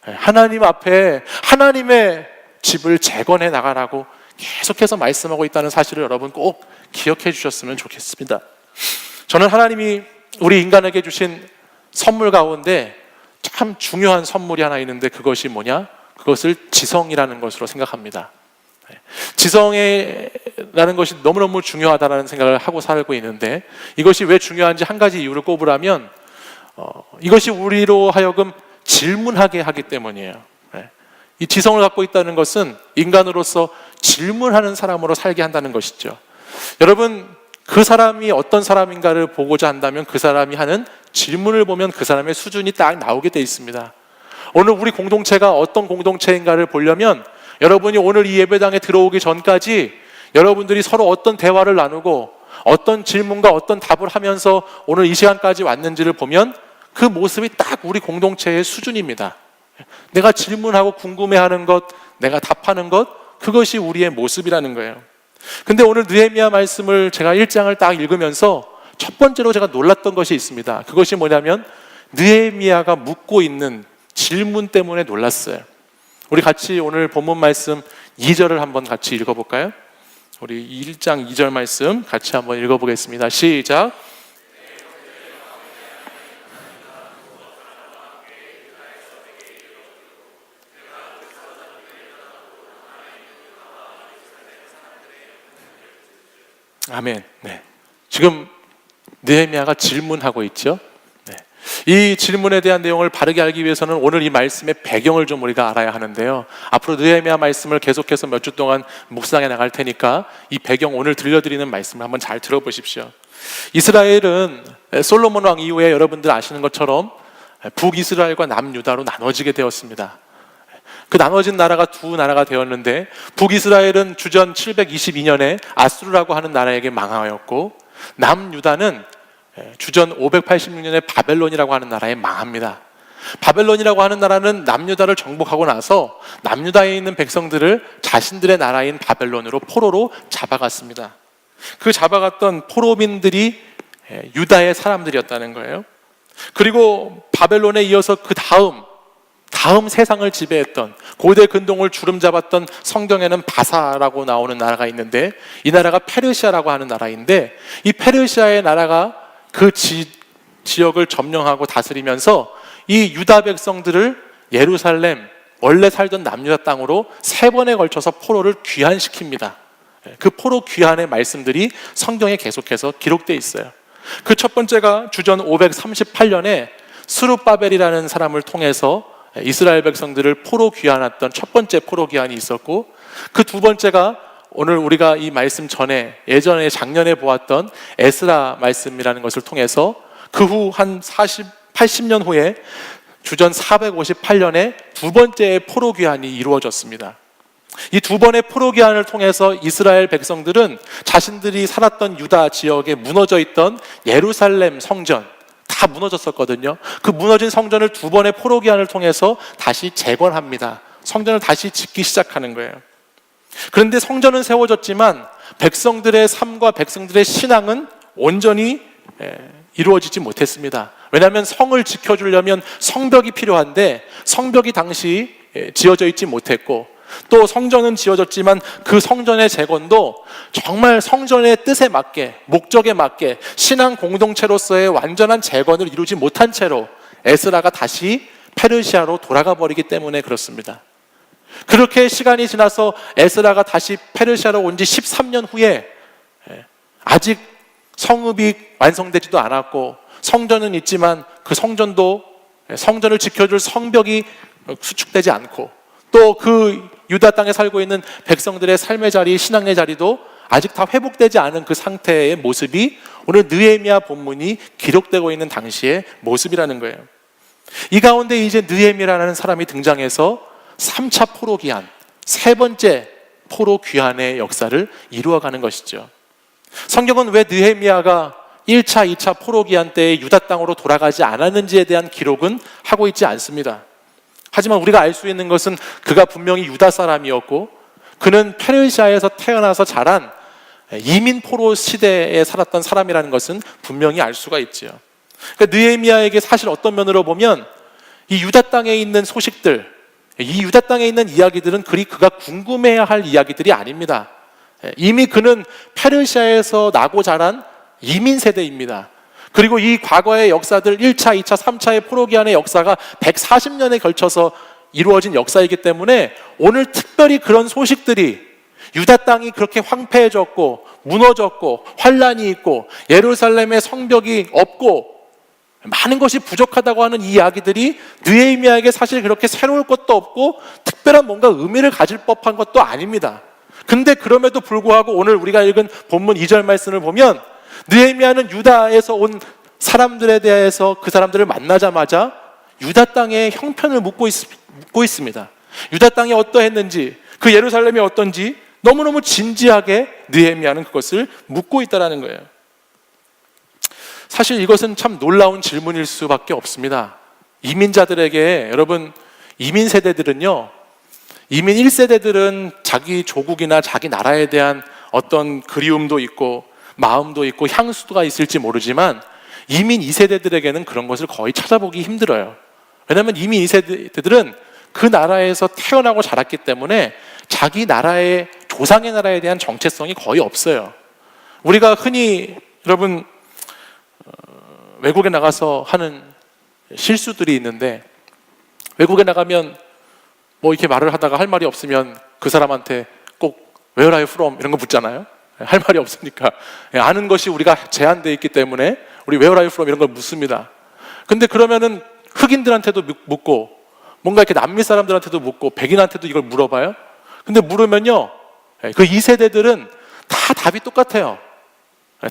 하나님 앞에 하나님의 집을 재건해 나가라고 계속해서 말씀하고 있다는 사실을 여러분 꼭 기억해 주셨으면 좋겠습니다. 저는 하나님이 우리 인간에게 주신 선물 가운데 참 중요한 선물이 하나 있는데 그것이 뭐냐? 그것을 지성이라는 것으로 생각합니다. 지성이라는 것이 너무너무 중요하다는 생각을 하고 살고 있는데, 이것이 왜 중요한지 한 가지 이유를 꼽으라면 이것이 우리로 하여금 질문하게 하기 때문이에요. 이 지성을 갖고 있다는 것은 인간으로서 질문하는 사람으로 살게 한다는 것이죠. 여러분, 그 사람이 어떤 사람인가를 보고자 한다면 그 사람이 하는 질문을 보면 그 사람의 수준이 딱 나오게 돼 있습니다. 오늘 우리 공동체가 어떤 공동체인가를 보려면 여러분이 오늘 이 예배당에 들어오기 전까지 여러분들이 서로 어떤 대화를 나누고 어떤 질문과 어떤 답을 하면서 오늘 이 시간까지 왔는지를 보면 그 모습이 딱 우리 공동체의 수준입니다. 내가 질문하고 궁금해하는 것, 내가 답하는 것, 그것이 우리의 모습이라는 거예요. 근데 오늘 느헤미야 말씀을 제가 1장을 딱 읽으면서 첫 번째로 제가 놀랐던 것이 있습니다. 그것이 뭐냐면 느헤미야가 묻고 있는 질문 때문에 놀랐어요. 우리 같이 오늘 본문 말씀 2절을 한번 같이 읽어볼까요? 우리 1장 2절 말씀 같이 한번 읽어보겠습니다. 시작. 아멘. 네. 지금 느헤미야가 질문하고 있죠. 네. 이 질문에 대한 내용을 바르게 알기 위해서는 오늘 이 말씀의 배경을 좀 우리가 알아야 하는데요. 앞으로 느헤미야 말씀을 계속해서 몇 주 동안 묵상해 나갈 테니까 이 배경, 오늘 들려드리는 말씀을 한번 잘 들어보십시오. 이스라엘은 솔로몬 왕 이후에 여러분들 아시는 것처럼 북이스라엘과 남유다로 나눠지게 되었습니다. 그 나눠진 나라가 두 나라가 되었는데, 북이스라엘은 주전 722년에 아수르라고 하는 나라에게 망하였고, 남유다는 주전 586년에 바벨론이라고 하는 나라에 망합니다. 바벨론이라고 하는 나라는 남유다를 정복하고 나서 남유다에 있는 백성들을 자신들의 나라인 바벨론으로 포로로 잡아갔습니다. 그 잡아갔던 포로민들이 유다의 사람들이었다는 거예요. 그리고 바벨론에 이어서 그 다음 세상을 지배했던, 고대 근동을 주름잡았던, 성경에는 바사라고 나오는 나라가 있는데 이 나라가 페르시아라고 하는 나라인데, 이 페르시아의 나라가 그 지역을 점령하고 다스리면서 이 유다 백성들을 예루살렘, 원래 살던 남유다 땅으로 3번에 걸쳐서 포로를 귀환시킵니다. 그 포로 귀환의 말씀들이 성경에 계속해서 기록되어 있어요. 그 첫 번째가 주전 538년에 스룹바벨이라는 사람을 통해서 이스라엘 백성들을 포로 귀환했던 첫 번째 포로 귀환이 있었고, 그 두 번째가 오늘 우리가 이 말씀 전에 예전에 작년에 보았던 에스라 말씀이라는 것을 통해서 그 후 한 80년 후에 주전 458년에 두 번째의 포로 귀환이 이루어졌습니다. 이 두 번의 포로 귀환을 통해서 이스라엘 백성들은 자신들이 살았던 유다 지역에 무너져 있던 예루살렘 성전, 다 무너졌었거든요. 그 무너진 성전을 두 번의 포로 귀환을 통해서 다시 재건합니다. 성전을 다시 짓기 시작하는 거예요. 그런데 성전은 세워졌지만 백성들의 삶과 백성들의 신앙은 온전히 이루어지지 못했습니다. 왜냐하면 성을 지켜주려면 성벽이 필요한데 성벽이 당시 지어져 있지 못했고, 또 성전은 지어졌지만 그 성전의 재건도 정말 성전의 뜻에 맞게, 목적에 맞게 신앙 공동체로서의 완전한 재건을 이루지 못한 채로 에스라가 다시 페르시아로 돌아가 버리기 때문에 그렇습니다. 그렇게 시간이 지나서 에스라가 다시 페르시아로 온 지 13년 후에 아직 성읍이 완성되지도 않았고 성전은 있지만 그 성전을 지켜줄 성벽이 수축되지 않고, 또 그 유다 땅에 살고 있는 백성들의 삶의 자리, 신앙의 자리도 아직 다 회복되지 않은 그 상태의 모습이 오늘 느헤미야 본문이 기록되고 있는 당시의 모습이라는 거예요. 이 가운데 이제 느헤미야라는 사람이 등장해서 3차 포로 귀환, 세 번째 포로 귀환의 역사를 이루어가는 것이죠. 성경은 왜 느헤미야가 1차, 2차 포로 귀환 때에 유다 땅으로 돌아가지 않았는지에 대한 기록은 하고 있지 않습니다. 하지만 우리가 알 수 있는 것은 그가 분명히 유다 사람이었고 그는 페르시아에서 태어나서 자란 이민 포로 시대에 살았던 사람이라는 것은 분명히 알 수가 있죠. 그러니까 느헤미야에게 사실 어떤 면으로 보면 이 유다 땅에 있는 소식들, 이 유다 땅에 있는 이야기들은 그리 그가 궁금해야 할 이야기들이 아닙니다. 이미 그는 페르시아에서 나고 자란 이민 세대입니다. 그리고 이 과거의 역사들 1차, 2차, 3차의 포로 귀환의 역사가 140년에 걸쳐서 이루어진 역사이기 때문에 오늘 특별히 그런 소식들이, 유다 땅이 그렇게 황폐해졌고 무너졌고 환란이 있고 예루살렘의 성벽이 없고 많은 것이 부족하다고 하는 이 이야기들이 느헤미야에게 사실 그렇게 새로울 것도 없고 특별한 뭔가 의미를 가질 법한 것도 아닙니다. 근데 그럼에도 불구하고 오늘 우리가 읽은 본문 2절 말씀을 보면 느헤미야는 유다에서 온 사람들에 대해서 그 사람들을 만나자마자 유다 땅의 형편을 묻고 있습니다. 유다 땅이 어떠했는지, 그 예루살렘이 어떤지 너무너무 진지하게 느헤미야는 그것을 묻고 있다는 거예요. 사실 이것은 참 놀라운 질문일 수밖에 없습니다. 이민자들에게, 여러분, 이민 세대들은요, 이민 1세대들은 자기 조국이나 자기 나라에 대한 어떤 그리움도 있고 마음도 있고 향수가 있을지 모르지만 이민 2세대들에게는 그런 것을 거의 찾아보기 힘들어요. 왜냐하면 이민 2세대들은 그 나라에서 태어나고 자랐기 때문에 자기 나라의, 조상의 나라에 대한 정체성이 거의 없어요. 우리가 흔히, 여러분, 외국에 나가서 하는 실수들이 있는데, 외국에 나가면 뭐 이렇게 말을 하다가 할 말이 없으면 그 사람한테 꼭 Where are you from? 이런 거 묻잖아요. 할 말이 없으니까. 아는 것이 우리가 제한되어 있기 때문에 우리 Where are you from? 이런 걸 묻습니다. 근데 그러면은 흑인들한테도 묻고 뭔가 이렇게 남미 사람들한테도 묻고 백인한테도 이걸 물어봐요. 근데 물으면요, 그 2세대들은 다 답이 똑같아요.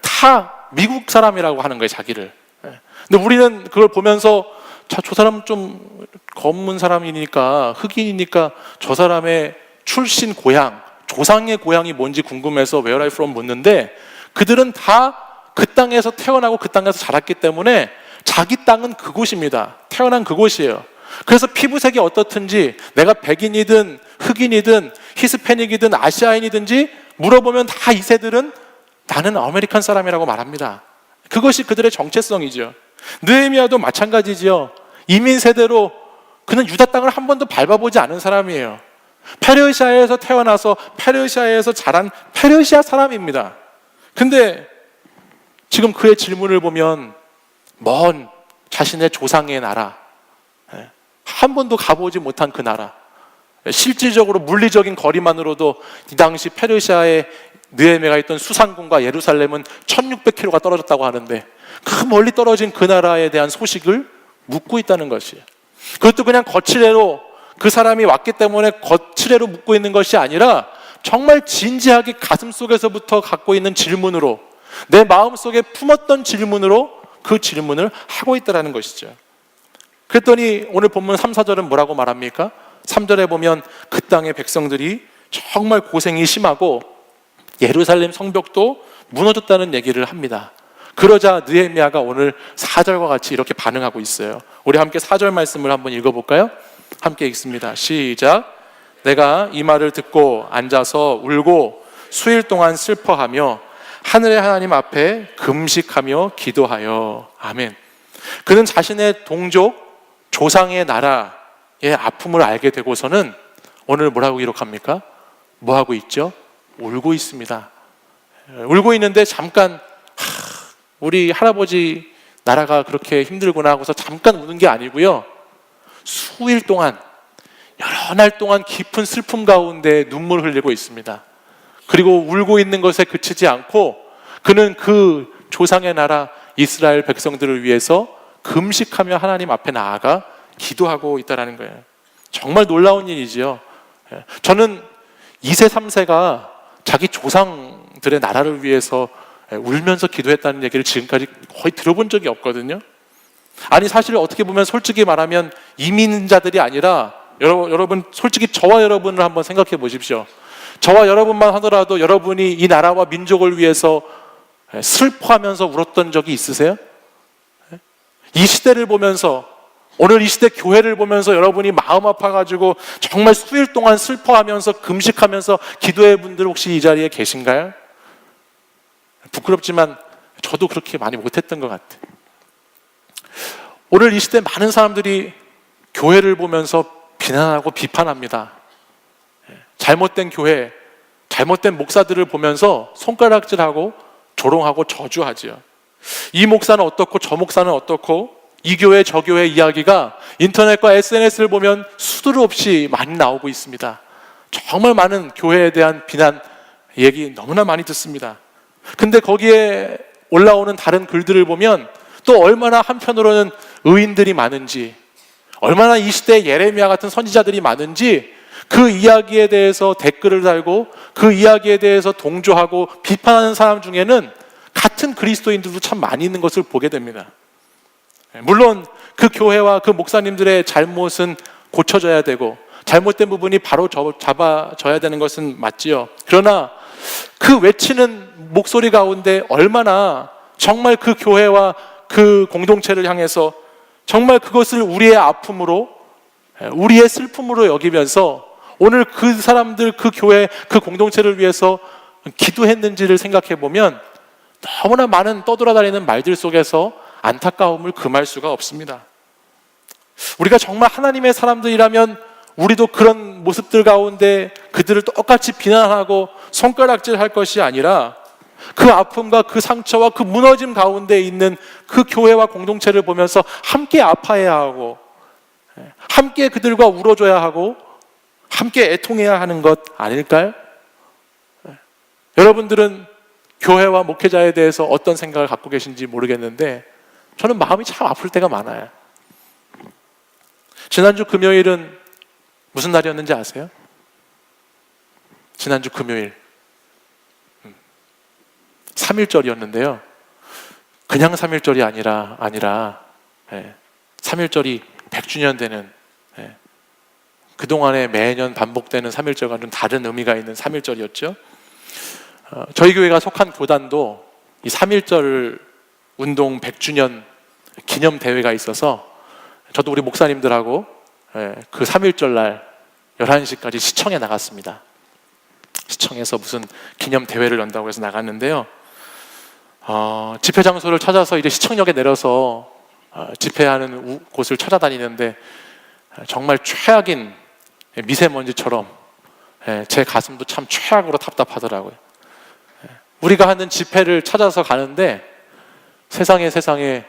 다 미국 사람이라고 하는 거예요, 자기를. 근데 우리는 그걸 보면서 저 사람 좀 검은 사람이니까, 흑인이니까 저 사람의 출신 고향, 조상의 고향이 뭔지 궁금해서 Where are you from? 묻는데 그들은 다 그 땅에서 태어나고 그 땅에서 자랐기 때문에 자기 땅은 그곳입니다. 태어난 그곳이에요. 그래서 피부색이 어떻든지, 내가 백인이든 흑인이든 히스패닉이든 아시아인이든지 물어보면 다 2세들은 나는 아메리칸 사람이라고 말합니다. 그것이 그들의 정체성이죠. 느헤미야도 마찬가지지요. 이민 세대로 그는 유다 땅을 한 번도 밟아보지 않은 사람이에요. 페르시아에서 태어나서 페르시아에서 자란 페르시아 사람입니다. 근데 지금 그의 질문을 보면 먼 자신의 조상의 나라, 한 번도 가보지 못한 그 나라, 실질적으로 물리적인 거리만으로도 이 당시 페르시아의 느헤미야가 있던 수산군과 예루살렘은 1600km가 떨어졌다고 하는데 그 멀리 떨어진 그 나라에 대한 소식을 묻고 있다는 것이에요. 그것도 그냥 거칠애로 그 사람이 왔기 때문에 거칠애로 묻고 있는 것이 아니라 정말 진지하게 가슴속에서부터 갖고 있는 질문으로, 내 마음속에 품었던 질문으로 그 질문을 하고 있다는 것이죠. 그랬더니 오늘 본문 3, 4절은 뭐라고 말합니까? 3절에 보면 그 땅의 백성들이 정말 고생이 심하고 예루살렘 성벽도 무너졌다는 얘기를 합니다. 그러자 느헤미야가 오늘 4절과 같이 이렇게 반응하고 있어요. 우리 함께 4절 말씀을 한번 읽어볼까요? 함께 읽습니다. 시작. 내가 이 말을 듣고 앉아서 울고 수일 동안 슬퍼하며 하늘의 하나님 앞에 금식하며 기도하여. 아멘. 그는 자신의 동족, 조상의 나라의 아픔을 알게 되고서는 오늘 뭐라고 기록합니까? 뭐하고 있죠? 울고 있습니다. 울고 있는데 잠깐 우리 할아버지 나라가 그렇게 힘들구나 하고서 잠깐 우는 게 아니고요, 수일 동안, 여러 날 동안 깊은 슬픔 가운데 눈물을 흘리고 있습니다. 그리고 울고 있는 것에 그치지 않고 그는 그 조상의 나라 이스라엘 백성들을 위해서 금식하며 하나님 앞에 나아가 기도하고 있다는 거예요. 정말 놀라운 일이지요. 저는 2세, 3세가 자기 조상들의 나라를 위해서 울면서 기도했다는 얘기를 지금까지 거의 들어본 적이 없거든요. 아니 사실 어떻게 보면 솔직히 말하면 이민자들이 아니라 여러분 솔직히 저와 여러분을 한번 생각해 보십시오. 저와 여러분만 하더라도 여러분이 이 나라와 민족을 위해서 슬퍼하면서 울었던 적이 있으세요? 이 시대를 보면서, 오늘 이 시대 교회를 보면서 여러분이 마음 아파가지고 정말 수일 동안 슬퍼하면서 금식하면서 기도해 분들 혹시 이 자리에 계신가요? 부끄럽지만 저도 그렇게 많이 못했던 것 같아요. 오늘 이 시대 많은 사람들이 교회를 보면서 비난하고 비판합니다. 잘못된 교회, 잘못된 목사들을 보면서 손가락질하고 조롱하고 저주하지요. 이 목사는 어떻고 저 목사는 어떻고 이 교회 저 교회 이야기가 인터넷과 SNS를 보면 수두룩 없이 많이 나오고 있습니다. 정말 많은 교회에 대한 비난 얘기 너무나 많이 듣습니다. 근데 거기에 올라오는 다른 글들을 보면 또 얼마나 한편으로는 의인들이 많은지, 얼마나 이 시대에 예레미야 같은 선지자들이 많은지 그 이야기에 대해서 댓글을 달고 그 이야기에 대해서 동조하고 비판하는 사람 중에는 같은 그리스도인들도 참 많이 있는 것을 보게 됩니다. 물론 그 교회와 그 목사님들의 잘못은 고쳐져야 되고 잘못된 부분이 바로 잡아져야 되는 것은 맞지요. 그러나 그 외치는 목소리 가운데 얼마나 정말 그 교회와 그 공동체를 향해서 정말 그것을 우리의 아픔으로, 우리의 슬픔으로 여기면서 오늘 그 사람들, 그 교회, 그 공동체를 위해서 기도했는지를 생각해 보면 너무나 많은 떠돌아다니는 말들 속에서 안타까움을 금할 수가 없습니다. 우리가 정말 하나님의 사람들이라면 우리도 그런 모습들 가운데 그들을 똑같이 비난하고 손가락질할 것이 아니라 그 아픔과 그 상처와 그 무너짐 가운데 있는 그 교회와 공동체를 보면서 함께 아파해야 하고 함께 그들과 울어줘야 하고 함께 애통해야 하는 것 아닐까요? 여러분들은 교회와 목회자에 대해서 어떤 생각을 갖고 계신지 모르겠는데 저는 마음이 참 아플 때가 많아요. 지난주 금요일은 무슨 날이었는지 아세요? 지난주 금요일 3.1절이었는데요. 그냥 3.1절이 아니라 3.1절이 100주년 되는, 그동안에 매년 반복되는 3.1절과 좀 다른 의미가 있는 3.1절이었죠. 저희 교회가 속한 교단도 이 3.1절 운동 100주년 기념 대회가 있어서 저도 우리 목사님들하고 그 3.1절 날 11시까지 시청에 나갔습니다. 시청에서 무슨 기념 대회를 연다고 해서 나갔는데요. 집회 장소를 찾아서 이제 시청역에 내려서 집회하는 곳을 찾아다니는데 정말 최악인 미세먼지처럼 제 가슴도 참 최악으로 답답하더라고요. 우리가 하는 집회를 찾아서 가는데 세상에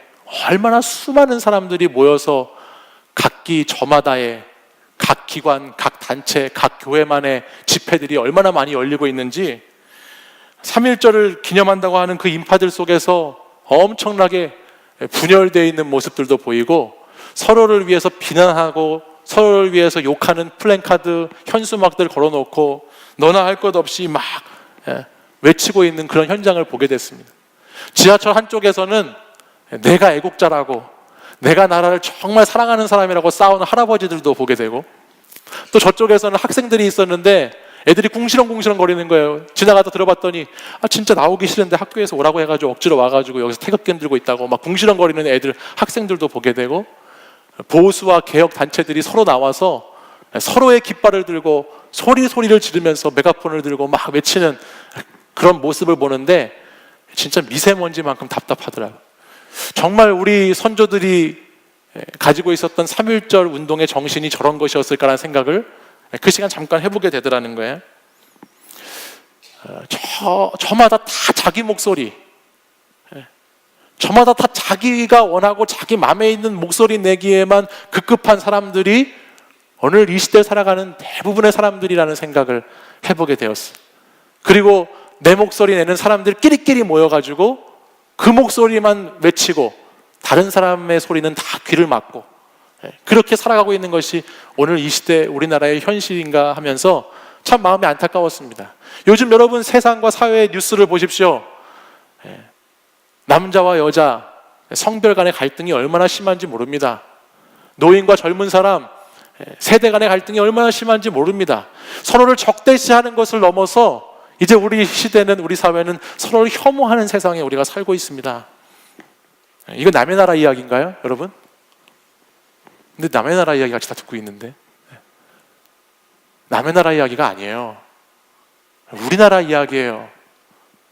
얼마나 수많은 사람들이 모여서 각기 저마다의 각 기관, 각 단체, 각 교회만의 집회들이 얼마나 많이 열리고 있는지 3.1절을 기념한다고 하는 그 인파들 속에서 엄청나게 분열되어 있는 모습들도 보이고 서로를 위해서 비난하고 서로를 위해서 욕하는 플랜카드, 현수막들 걸어놓고 너나 할 것 없이 막 외치고 있는 그런 현장을 보게 됐습니다. 지하철 한쪽에서는 내가 애국자라고 내가 나라를 정말 사랑하는 사람이라고 싸우는 할아버지들도 보게 되고 또 저쪽에서는 학생들이 있었는데 애들이 궁시렁궁시렁 거리는 거예요. 지나가다 들어봤더니 진짜 나오기 싫은데 학교에서 오라고 해가지고 억지로 와가지고 여기서 태극기 들고 있다고 막 궁시렁 거리는 애들, 학생들도 보게 되고 보수와 개혁 단체들이 서로 나와서 서로의 깃발을 들고 소리를 지르면서 메가폰을 들고 막 외치는 그런 모습을 보는데 진짜 미세먼지만큼 답답하더라고요. 정말 우리 선조들이 가지고 있었던 3.1절 운동의 정신이 저런 것이었을까라는 생각을 그 시간 잠깐 해보게 되더라는 거예요. 저마다 다 자기 목소리, 저마다 다 자기가 원하고 자기 마음에 있는 목소리 내기에만 급급한 사람들이 오늘 이 시대에 살아가는 대부분의 사람들이라는 생각을 해보게 되었어요. 그리고 내 목소리 내는 사람들 끼리끼리 모여가지고 그 목소리만 외치고 다른 사람의 소리는 다 귀를 막고 그렇게 살아가고 있는 것이 오늘 이 시대 우리나라의 현실인가 하면서 참 마음이 안타까웠습니다. 요즘 여러분 세상과 사회의 뉴스를 보십시오. 남자와 여자 성별 간의 갈등이 얼마나 심한지 모릅니다. 노인과 젊은 사람 세대 간의 갈등이 얼마나 심한지 모릅니다. 서로를 적대시하는 것을 넘어서 이제 우리 시대는, 우리 사회는 서로를 혐오하는 세상에 우리가 살고 있습니다. 이거 남의 나라 이야기인가요, 여러분? 근데 남의 나라 이야기 같이 다 듣고 있는데 남의 나라 이야기가 아니에요. 우리나라 이야기예요.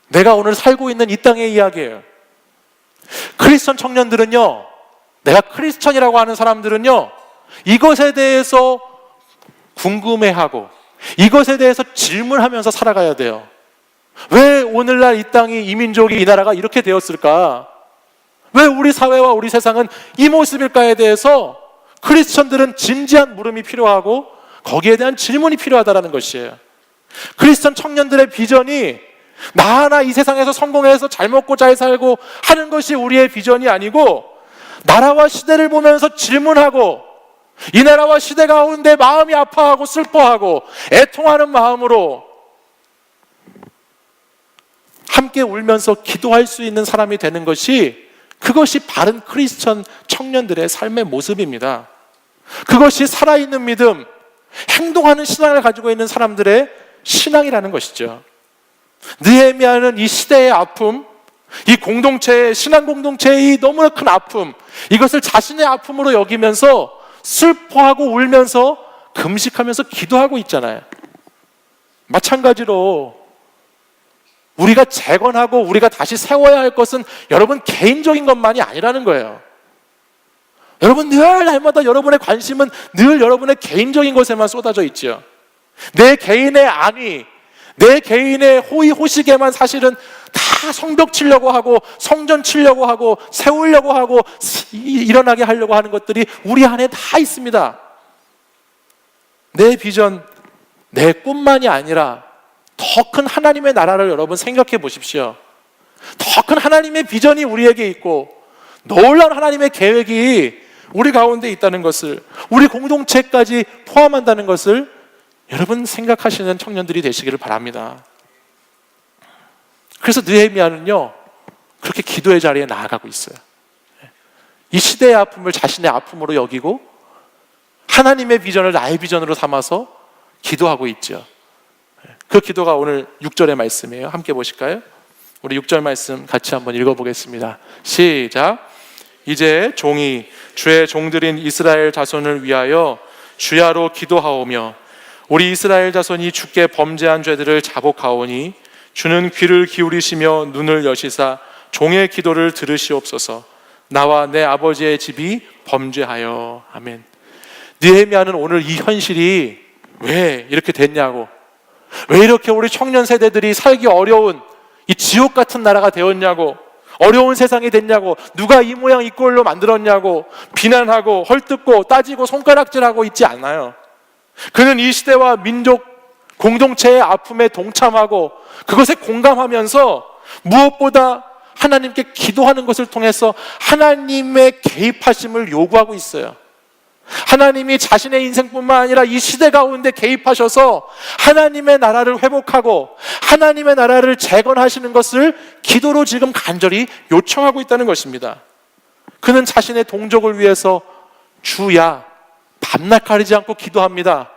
내가 오늘 살고 있는 이 땅의 이야기예요. 크리스천 청년들은요, 내가 크리스천이라고 하는 사람들은요, 이것에 대해서 궁금해하고 이것에 대해서 질문하면서 살아가야 돼요. 왜 오늘날 이 땅이, 이 민족이, 이 나라가 이렇게 되었을까? 왜 우리 사회와 우리 세상은 이 모습일까에 대해서 크리스천들은 진지한 물음이 필요하고 거기에 대한 질문이 필요하다는 것이에요. 크리스천 청년들의 비전이 나 하나 이 세상에서 성공해서 잘 먹고 잘 살고 하는 것이 우리의 비전이 아니고 나라와 시대를 보면서 질문하고 이 나라와 시대 가운데 마음이 아파하고 슬퍼하고 애통하는 마음으로 함께 울면서 기도할 수 있는 사람이 되는 것이, 그것이 바른 크리스천 청년들의 삶의 모습입니다. 그것이 살아있는 믿음, 행동하는 신앙을 가지고 있는 사람들의 신앙이라는 것이죠. 느헤미야는 이 시대의 아픔, 이 공동체의, 신앙 공동체의 너무나 큰 아픔, 이것을 자신의 아픔으로 여기면서 슬퍼하고 울면서 금식하면서 기도하고 있잖아요. 마찬가지로 우리가 재건하고 우리가 다시 세워야 할 것은 여러분 개인적인 것만이 아니라는 거예요. 여러분 늘 날마다 여러분의 관심은 늘 여러분의 개인적인 것에만 쏟아져 있죠. 내 개인의 안위, 내 개인의 호의호식에만 사실은 다 성벽 치려고 하고 성전 치려고 하고 세우려고 하고 일어나게 하려고 하는 것들이 우리 안에 다 있습니다. 내 비전, 내 꿈만이 아니라 더 큰 하나님의 나라를 여러분 생각해 보십시오. 더 큰 하나님의 비전이 우리에게 있고 놀라운 하나님의 계획이 우리 가운데 있다는 것을, 우리 공동체까지 포함한다는 것을 여러분 생각하시는 청년들이 되시기를 바랍니다. 그래서 느헤미야는요, 그렇게 기도의 자리에 나아가고 있어요. 이 시대의 아픔을 자신의 아픔으로 여기고 하나님의 비전을 나의 비전으로 삼아서 기도하고 있죠. 그 기도가 오늘 6절의 말씀이에요. 함께 보실까요? 우리 6절 말씀 같이 한번 읽어보겠습니다. 시작. 이제 종이 주의 종들인 이스라엘 자손을 위하여 주야로 기도하오며 우리 이스라엘 자손이 주께 범죄한 죄들을 자복하오니 주는 귀를 기울이시며 눈을 여시사 종의 기도를 들으시옵소서. 나와 내 아버지의 집이 범죄하여. 아멘. 느헤미야는 오늘 이 현실이 왜 이렇게 됐냐고, 왜 이렇게 우리 청년 세대들이 살기 어려운 이 지옥 같은 나라가 되었냐고, 어려운 세상이 됐냐고, 누가 이 모양 이 꼴로 만들었냐고 비난하고 헐뜯고 따지고 손가락질하고 있지 않아요. 그는 이 시대와 민족 공동체의 아픔에 동참하고 그것에 공감하면서 무엇보다 하나님께 기도하는 것을 통해서 하나님의 개입하심을 요구하고 있어요. 하나님이 자신의 인생뿐만 아니라 이 시대 가운데 개입하셔서 하나님의 나라를 회복하고 하나님의 나라를 재건하시는 것을 기도로 지금 간절히 요청하고 있다는 것입니다. 그는 자신의 동족을 위해서 주야 밤낮 가리지 않고 기도합니다.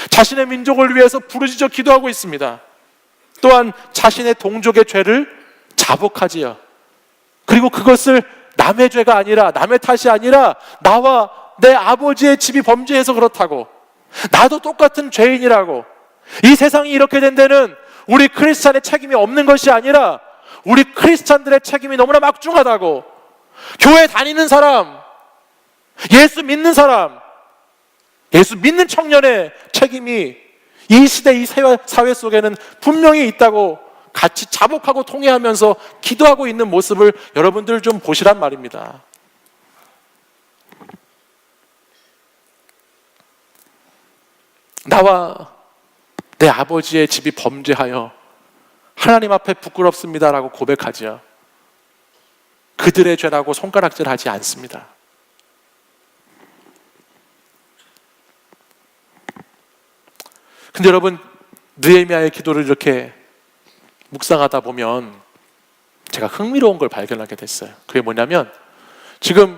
자신의 민족을 위해서 부르짖어 기도하고 있습니다. 또한 자신의 동족의 죄를 자복하지요. 그리고 그것을 남의 죄가 아니라, 남의 탓이 아니라 나와 내 아버지의 집이 범죄해서 그렇다고, 나도 똑같은 죄인이라고, 이 세상이 이렇게 된 데는 우리 크리스찬의 책임이 없는 것이 아니라 우리 크리스찬들의 책임이 너무나 막중하다고, 교회 다니는 사람, 예수 믿는 사람, 예수 믿는 청년의 책임이 이 시대, 이 사회 속에는 분명히 있다고 같이 자복하고 통회하면서 기도하고 있는 모습을 여러분들 좀 보시란 말입니다. 나와 내 아버지의 집이 범죄하여 하나님 앞에 부끄럽습니다라고 고백하지요. 그들의 죄라고 손가락질하지 않습니다. 근데 여러분, 느헤미야의 기도를 이렇게 묵상하다 보면 제가 흥미로운 걸 발견하게 됐어요. 그게 뭐냐면, 지금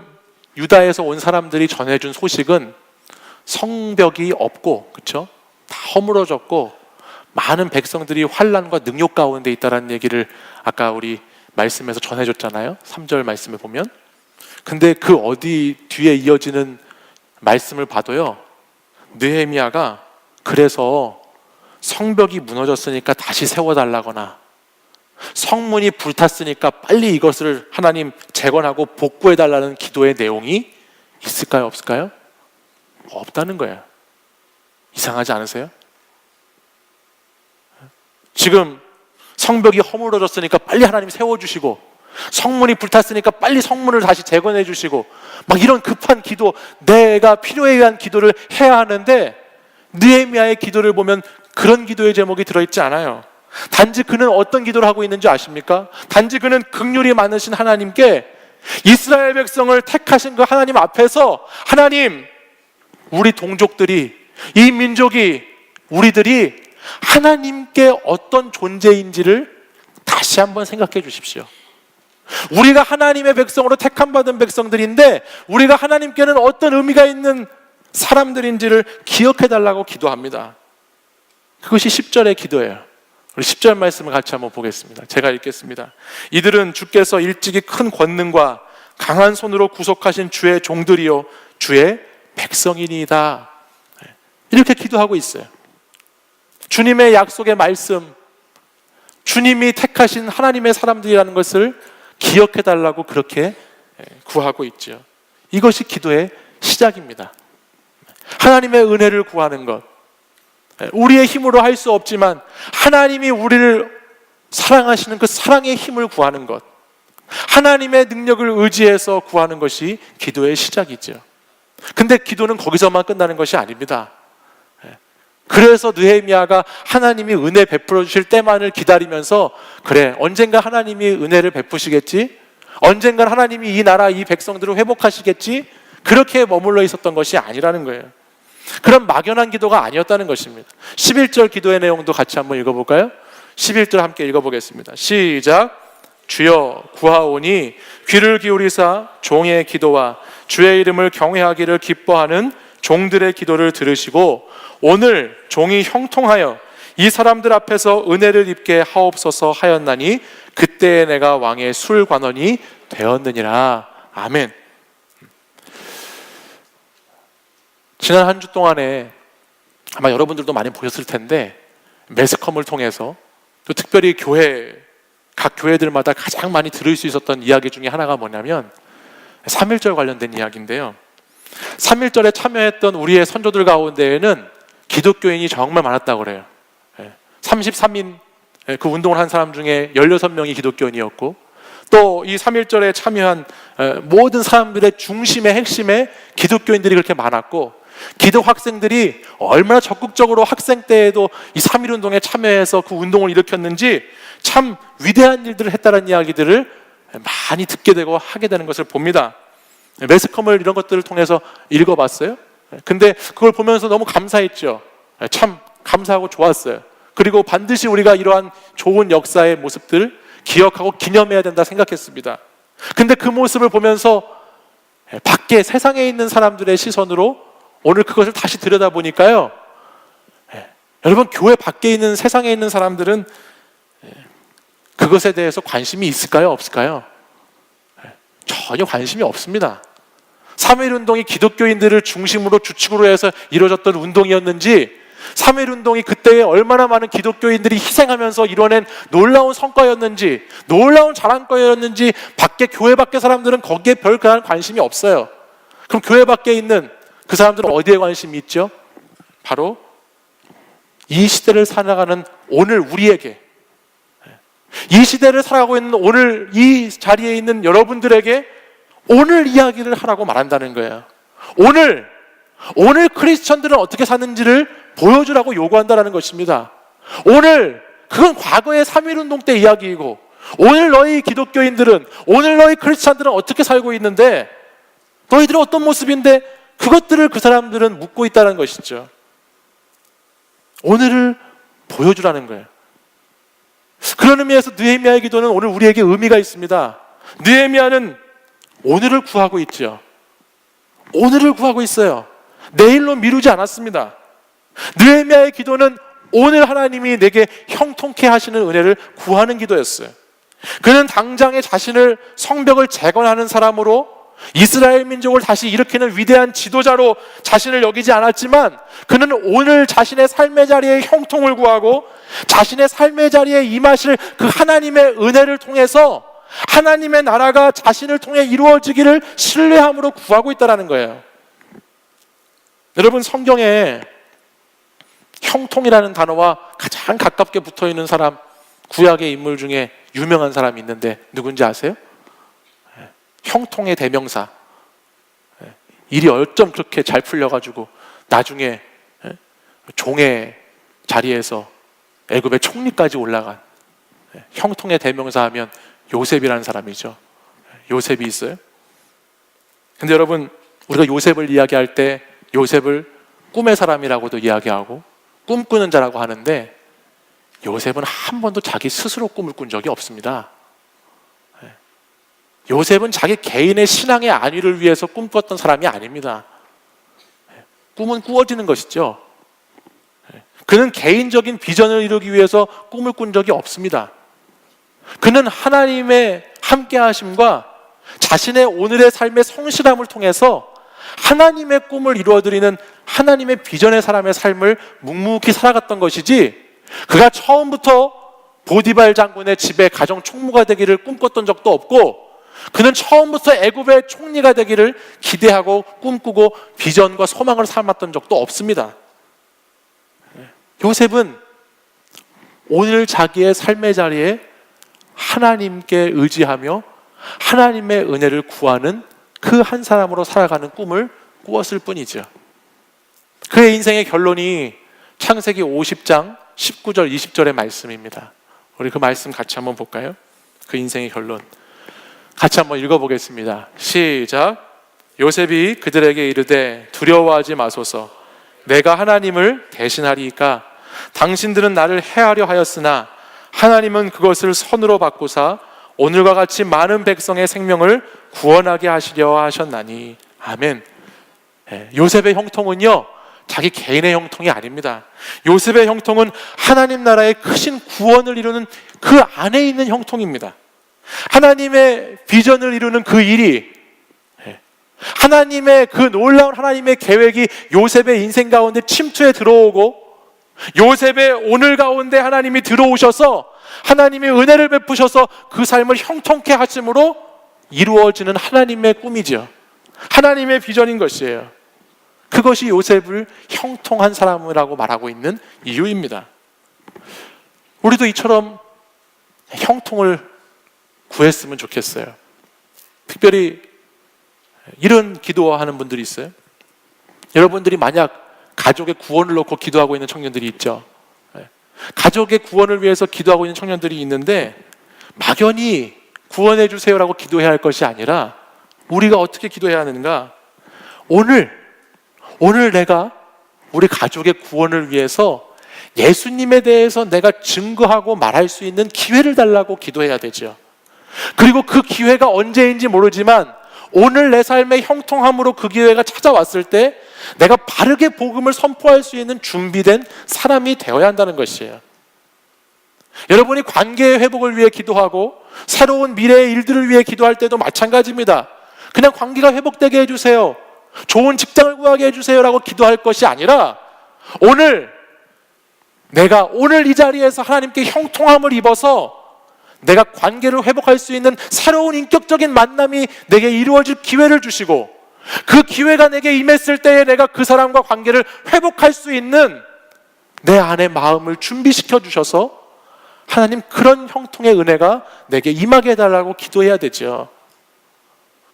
유다에서 온 사람들이 전해준 소식은 성벽이 없고, 그렇죠? 다 허물어졌고 많은 백성들이 환난과 능욕 가운데 있다라는 얘기를 아까 우리 말씀에서 전해줬잖아요. 3절 말씀에 보면. 근데 그 어디 뒤에 이어지는 말씀을 봐도요, 느헤미야가 그래서 성벽이 무너졌으니까 다시 세워달라거나, 성문이 불탔으니까 빨리 이것을 하나님 재건하고 복구해달라는 기도의 내용이 있을까요? 없을까요? 없다는 거예요. 이상하지 않으세요? 지금 성벽이 허물어졌으니까 빨리 하나님 세워주시고, 성문이 불탔으니까 빨리 성문을 다시 재건해 주시고, 막 이런 급한 기도, 내가 필요에 의한 기도를 해야 하는데, 느헤미야의 기도를 보면 그런 기도의 제목이 들어있지 않아요. 단지 그는 어떤 기도를 하고 있는지 아십니까? 단지 그는 긍휼이 많으신 하나님께 이스라엘 백성을 택하신 그 하나님 앞에서, 하나님, 우리 동족들이, 이 민족이, 우리들이 하나님께 어떤 존재인지를 다시 한번 생각해 주십시오. 우리가 하나님의 백성으로 택함받은 백성들인데 우리가 하나님께는 어떤 의미가 있는 사람들인지를 기억해 달라고 기도합니다. 그것이 10절의 기도예요. 우리 10절 말씀을 같이 한번 보겠습니다. 제가 읽겠습니다. 이들은 주께서 일찍이 큰 권능과 강한 손으로 구속하신 주의 종들이요 주의 백성이니이다. 이렇게 기도하고 있어요. 주님의 약속의 말씀, 주님이 택하신 하나님의 사람들이라는 것을 기억해 달라고 그렇게 구하고 있죠. 이것이 기도의 시작입니다. 하나님의 은혜를 구하는 것, 우리의 힘으로 할 수 없지만 하나님이 우리를 사랑하시는 그 사랑의 힘을 구하는 것, 하나님의 능력을 의지해서 구하는 것이 기도의 시작이죠. 근데 기도는 거기서만 끝나는 것이 아닙니다. 그래서 느헤미야가 하나님이 은혜 베풀어 주실 때만을 기다리면서, 그래, 언젠가 하나님이 은혜를 베푸시겠지, 언젠가 하나님이 이 나라, 이 백성들을 회복하시겠지, 그렇게 머물러 있었던 것이 아니라는 거예요. 그런 막연한 기도가 아니었다는 것입니다. 11절 기도의 내용도 같이 한번 읽어볼까요? 11절 함께 읽어보겠습니다. 시작. 주여 구하오니 귀를 기울이사 종의 기도와 주의 이름을 경외하기를 기뻐하는 종들의 기도를 들으시고 오늘 종이 형통하여 이 사람들 앞에서 은혜를 입게 하옵소서 하였나니 그때에 내가 왕의 술관원이 되었느니라. 아멘. 지난 한 주 동안에 아마 여러분들도 많이 보셨을 텐데 매스컴을 통해서, 또 특별히 교회 각 교회들마다 가장 많이 들을 수 있었던 이야기 중에 하나가 뭐냐면 3.1절 관련된 이야기인데요. 3.1절에 참여했던 우리의 선조들 가운데에는 기독교인이 정말 많았다고 그래요. 33인 그 운동을 한 사람 중에 16명이 기독교인이었고, 또 이 3.1절에 참여한 모든 사람들의 중심의 핵심에 기독교인들이 그렇게 많았고, 기독 학생들이 얼마나 적극적으로 학생 때에도 이 3.1 운동에 참여해서 그 운동을 일으켰는지 참 위대한 일들을 했다는 이야기들을 많이 듣게 되고 하게 되는 것을 봅니다. 매스컴을 이런 것들을 통해서 읽어봤어요. 근데 그걸 보면서 너무 감사했죠. 참 감사하고 좋았어요. 그리고 반드시 우리가 이러한 좋은 역사의 모습들 기억하고 기념해야 된다 생각했습니다. 근데 그 모습을 보면서 밖에 세상에 있는 사람들의 시선으로 오늘 그것을 다시 들여다보니까요, 여러분, 교회 밖에 있는 세상에 있는 사람들은 그것에 대해서 관심이 있을까요? 없을까요? 전혀 관심이 없습니다. 3.1 운동이 기독교인들을 중심으로 주축으로 해서 이루어졌던 운동이었는지, 3.1 운동이 그때에 얼마나 많은 기독교인들이 희생하면서 이뤄낸 놀라운 성과였는지, 놀라운 자랑거리였는지 밖에, 교회 밖의 사람들은 거기에 별 관심이 없어요. 그럼 교회 밖에 있는 그 사람들은 어디에 관심이 있죠? 바로 이 시대를 살아가는 오늘 우리에게, 이 시대를 살아가고 있는 오늘 이 자리에 있는 여러분들에게 오늘 이야기를 하라고 말한다는 거예요. 오늘 크리스천들은 어떻게 사는지를 보여주라고 요구한다는 것입니다. 오늘, 그건 과거의 3.1 운동 때 이야기이고, 오늘 너희 기독교인들은, 오늘 너희 크리스천들은 어떻게 살고 있는데, 너희들은 어떤 모습인데, 그것들을 그 사람들은 묻고 있다는 것이죠. 오늘을 보여주라는 거예요. 그런 의미에서 느헤미야의 기도는 오늘 우리에게 의미가 있습니다. 느헤미야는 오늘을 구하고 있죠. 오늘을 구하고 있어요. 내일로 미루지 않았습니다. 느헤미야의 기도는 오늘 하나님이 내게 형통케 하시는 은혜를 구하는 기도였어요. 그는 당장에 자신을 성벽을 재건하는 사람으로, 이스라엘 민족을 다시 일으키는 위대한 지도자로 자신을 여기지 않았지만, 그는 오늘 자신의 삶의 자리에 형통을 구하고 자신의 삶의 자리에 임하실 그 하나님의 은혜를 통해서 하나님의 나라가 자신을 통해 이루어지기를 신뢰함으로 구하고 있다는 거예요. 여러분, 성경에 형통이라는 단어와 가장 가깝게 붙어있는 사람, 구약의 인물 중에 유명한 사람이 있는데 누군지 아세요? 형통의 대명사. 일이 어쩜 그렇게 잘 풀려가지고 나중에 종의 자리에서 애굽의 총리까지 올라간 형통의 대명사 하면 요셉이라는 사람이죠. 요셉이 있어요. 근데 여러분, 우리가 요셉을 이야기할 때 요셉을 꿈의 사람이라고도 이야기하고 꿈꾸는 자라고 하는데, 요셉은 한 번도 자기 스스로 꿈을 꾼 적이 없습니다. 요셉은 자기 개인의 신앙의 안위를 위해서 꿈꿨던 사람이 아닙니다. 꿈은 꾸어지는 것이죠. 그는 개인적인 비전을 이루기 위해서 꿈을 꾼 적이 없습니다. 그는 하나님의 함께하심과 자신의 오늘의 삶의 성실함을 통해서 하나님의 꿈을 이루어드리는 하나님의 비전의 사람의 삶을 묵묵히 살아갔던 것이지, 그가 처음부터 보디발 장군의 집에 가정 총무가 되기를 꿈꿨던 적도 없고, 그는 처음부터 애굽의 총리가 되기를 기대하고 꿈꾸고 비전과 소망을 삼았던 적도 없습니다. 요셉은 오늘 자기의 삶의 자리에 하나님께 의지하며 하나님의 은혜를 구하는 그 한 사람으로 살아가는 꿈을 꾸었을 뿐이죠. 그의 인생의 결론이 창세기 50장 19절 20절의 말씀입니다. 우리 그 말씀 같이 한번 볼까요? 그 인생의 결론 같이 한번 읽어보겠습니다. 시작. 요셉이 그들에게 이르되 두려워하지 마소서, 내가 하나님을 대신하리이까. 당신들은 나를 해하려 하였으나 하나님은 그것을 선으로 바꾸사 오늘과 같이 많은 백성의 생명을 구원하게 하시려 하셨나니. 아멘. 요셉의 형통은요, 자기 개인의 형통이 아닙니다. 요셉의 형통은 하나님 나라의 크신 구원을 이루는 그 안에 있는 형통입니다. 하나님의 비전을 이루는 그 일이, 하나님의 그 놀라운 하나님의 계획이 요셉의 인생 가운데 침투해 들어오고, 요셉의 오늘 가운데 하나님이 들어오셔서 하나님이 은혜를 베푸셔서 그 삶을 형통케 하심으로 이루어지는 하나님의 꿈이죠. 하나님의 비전인 것이에요. 그것이 요셉을 형통한 사람이라고 말하고 있는 이유입니다. 우리도 이처럼 형통을 구했으면 좋겠어요. 특별히 이런 기도하는 분들이 있어요. 여러분들이 만약 가족의 구원을 놓고 기도하고 있는 청년들이 있죠. 가족의 구원을 위해서 기도하고 있는 청년들이 있는데 막연히 구원해 주세요라고 기도해야 할 것이 아니라 우리가 어떻게 기도해야 하는가? 오늘 내가 우리 가족의 구원을 위해서 예수님에 대해서 내가 증거하고 말할 수 있는 기회를 달라고 기도해야 되죠. 그리고 그 기회가 언제인지 모르지만 오늘 내 삶의 형통함으로 그 기회가 찾아왔을 때 내가 바르게 복음을 선포할 수 있는 준비된 사람이 되어야 한다는 것이에요. 여러분이 관계의 회복을 위해 기도하고 새로운 미래의 일들을 위해 기도할 때도 마찬가지입니다. 그냥 관계가 회복되게 해주세요, 좋은 직장을 구하게 해주세요 라고 기도할 것이 아니라 내가 오늘 이 자리에서 하나님께 형통함을 입어서 내가 관계를 회복할 수 있는 새로운 인격적인 만남이 내게 이루어질 기회를 주시고 그 기회가 내게 임했을 때에 내가 그 사람과 관계를 회복할 수 있는 내 안의 마음을 준비시켜 주셔서 하나님 그런 형통의 은혜가 내게 임하게 해달라고 기도해야 되죠.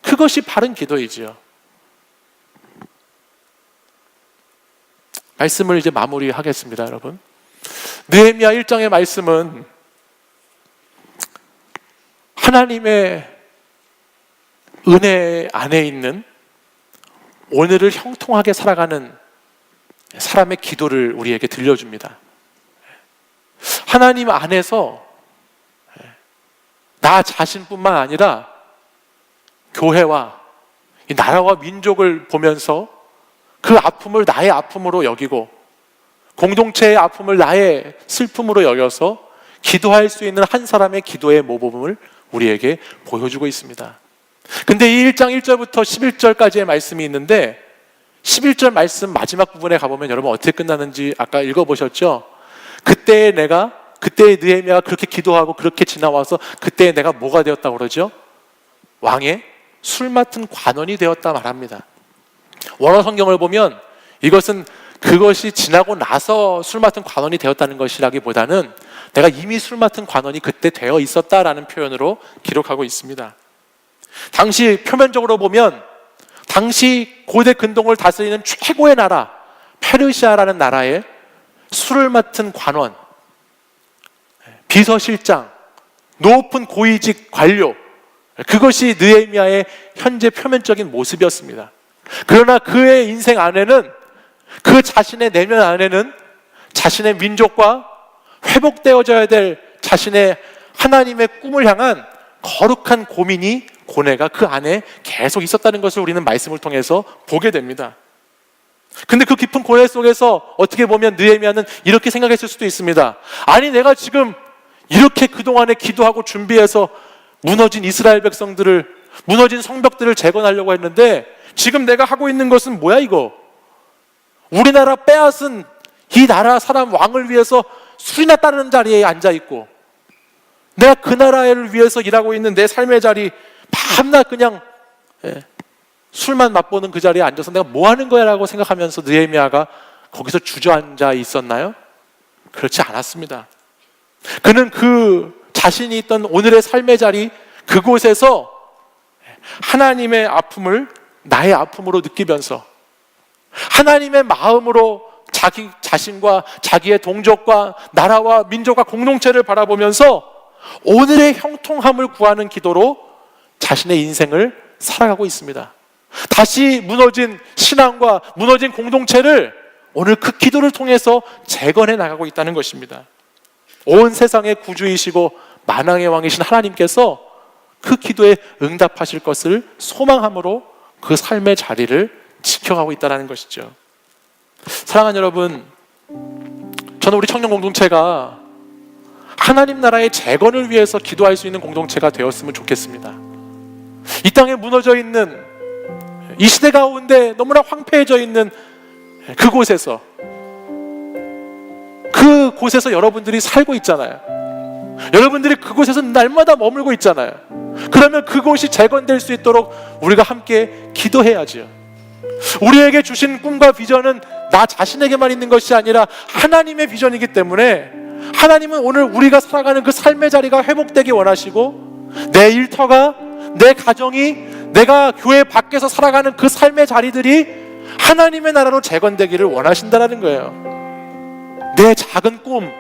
그것이 바른 기도이죠. 말씀을 이제 마무리하겠습니다, 여러분. 느헤미야 1장의 말씀은 하나님의 은혜 안에 있는 오늘을 형통하게 살아가는 사람의 기도를 우리에게 들려줍니다. 하나님 안에서 나 자신뿐만 아니라 교회와 이 나라와 민족을 보면서 그 아픔을 나의 아픔으로 여기고 공동체의 아픔을 나의 슬픔으로 여겨서 기도할 수 있는 한 사람의 기도의 모범을 우리에게 보여주고 있습니다. 근데 이 1장 1절부터 11절까지의 말씀이 있는데 11절 말씀 마지막 부분에 가보면 여러분 어떻게 끝나는지 아까 읽어보셨죠? 그때의 느헤미야가 그렇게 기도하고 그렇게 지나와서 그때의 내가 뭐가 되었다고 그러죠? 왕의 술 맡은 관원이 되었다 말합니다. 원어 성경을 보면 이것은 그것이 지나고 나서 술 맡은 관원이 되었다는 것이라기보다는 내가 이미 술 맡은 관원이 그때 되어 있었다라는 표현으로 기록하고 있습니다. 당시 표면적으로 보면 당시 고대 근동을 다스리는 최고의 나라 페르시아라는 나라의 술을 맡은 관원, 비서실장, 높은 고위직 관료, 그것이 느헤미야의 현재 표면적인 모습이었습니다. 그러나 그의 인생 안에는, 그 자신의 내면 안에는 자신의 민족과 회복되어져야 될 자신의 하나님의 꿈을 향한 거룩한 고민이, 고뇌가 그 안에 계속 있었다는 것을 우리는 말씀을 통해서 보게 됩니다. 근데 그 깊은 고뇌 속에서 어떻게 보면 느헤미야는 이렇게 생각했을 수도 있습니다. 아니, 내가 지금 이렇게 그동안에 기도하고 준비해서 무너진 이스라엘 백성들을, 무너진 성벽들을 재건하려고 했는데 지금 내가 하고 있는 것은 뭐야 이거? 우리나라 빼앗은 이 나라 사람 왕을 위해서 술이나 따르는 자리에 앉아있고 내가 그 나라를 위해서 일하고 있는 내 삶의 자리 밤낮 그냥 술만 맛보는 그 자리에 앉아서 내가 뭐 하는 거야 라고 생각하면서 느헤미야가 거기서 주저앉아 있었나요? 그렇지 않았습니다. 그는 그 자신이 있던 오늘의 삶의 자리 그곳에서 하나님의 아픔을 나의 아픔으로 느끼면서 하나님의 마음으로 자기 자신과 자기의 동족과 나라와 민족과 공동체를 바라보면서 오늘의 형통함을 구하는 기도로 자신의 인생을 살아가고 있습니다. 다시 무너진 신앙과 무너진 공동체를 오늘 그 기도를 통해서 재건해 나가고 있다는 것입니다. 온 세상의 구주이시고 만왕의 왕이신 하나님께서 그 기도에 응답하실 것을 소망함으로 그 삶의 자리를 지켜가고 있다는 것이죠. 사랑하는 여러분, 저는 우리 청년 공동체가 하나님 나라의 재건을 위해서 기도할 수 있는 공동체가 되었으면 좋겠습니다. 이 땅에 무너져 있는, 이 시대 가운데 너무나 황폐해져 있는 그곳에서 여러분들이 살고 있잖아요. 여러분들이 그곳에서 날마다 머물고 있잖아요. 그러면 그곳이 재건될 수 있도록 우리가 함께 기도해야지요. 우리에게 주신 꿈과 비전은 나 자신에게만 있는 것이 아니라 하나님의 비전이기 때문에 하나님은 오늘 우리가 살아가는 그 삶의 자리가 회복되기 원하시고, 내 일터가, 내 가정이, 내가 교회 밖에서 살아가는 그 삶의 자리들이 하나님의 나라로 재건되기를 원하신다는 거예요. 내 작은 꿈,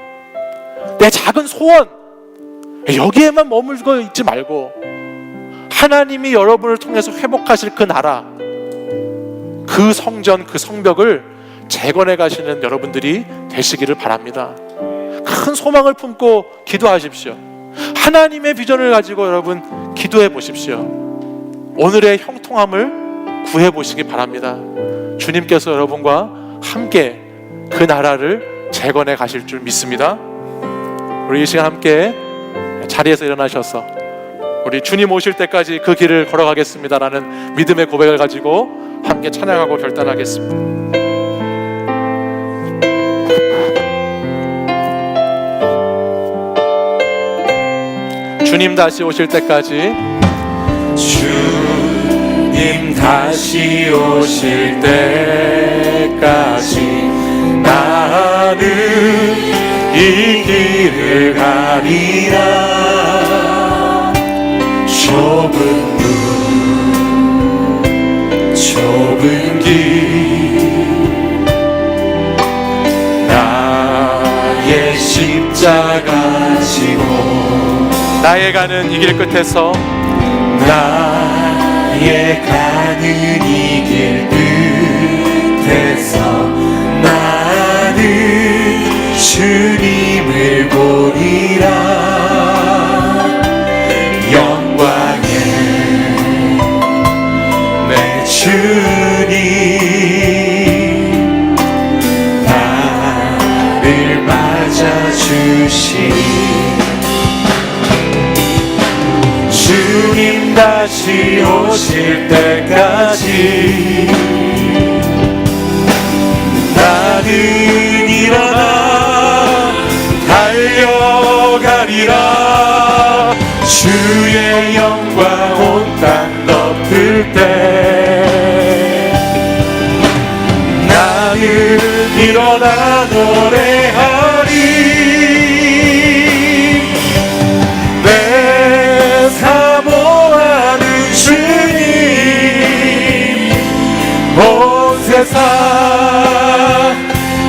내 작은 소원, 여기에만 머물고 있지 말고 하나님이 여러분을 통해서 회복하실 그 나라, 그 성전, 그 성벽을 재건해 가시는 여러분들이 되시기를 바랍니다. 큰 소망을 품고 기도하십시오. 하나님의 비전을 가지고 여러분 기도해 보십시오. 오늘의 형통함을 구해 보시기 바랍니다. 주님께서 여러분과 함께 그 나라를 재건해 가실 줄 믿습니다. 우리 이 시간 함께 자리에서 일어나셔서 우리 주님 오실 때까지 그 길을 걸어가겠습니다라는 믿음의 고백을 가지고 함께 찬양하고 결단하겠습니다. 주님 다시 오실 때까지, 주님 다시 오실 때까지 나는 이 길을 가리라. 좁은 눈, 좁은 길, 나의 십자가 지고 나의 가는 이 길 끝에서 나의 가는 이 길 끝에서 나는 주님을 보리라. 영광의 내 주님 나를 맞아주시니 주님 다시 오실 때까지 나는 일어나 달려가리라. 주의 영광 온 땅 덮을 때 나는 일어나 노래하리. 내 사모하는 주님 온 세상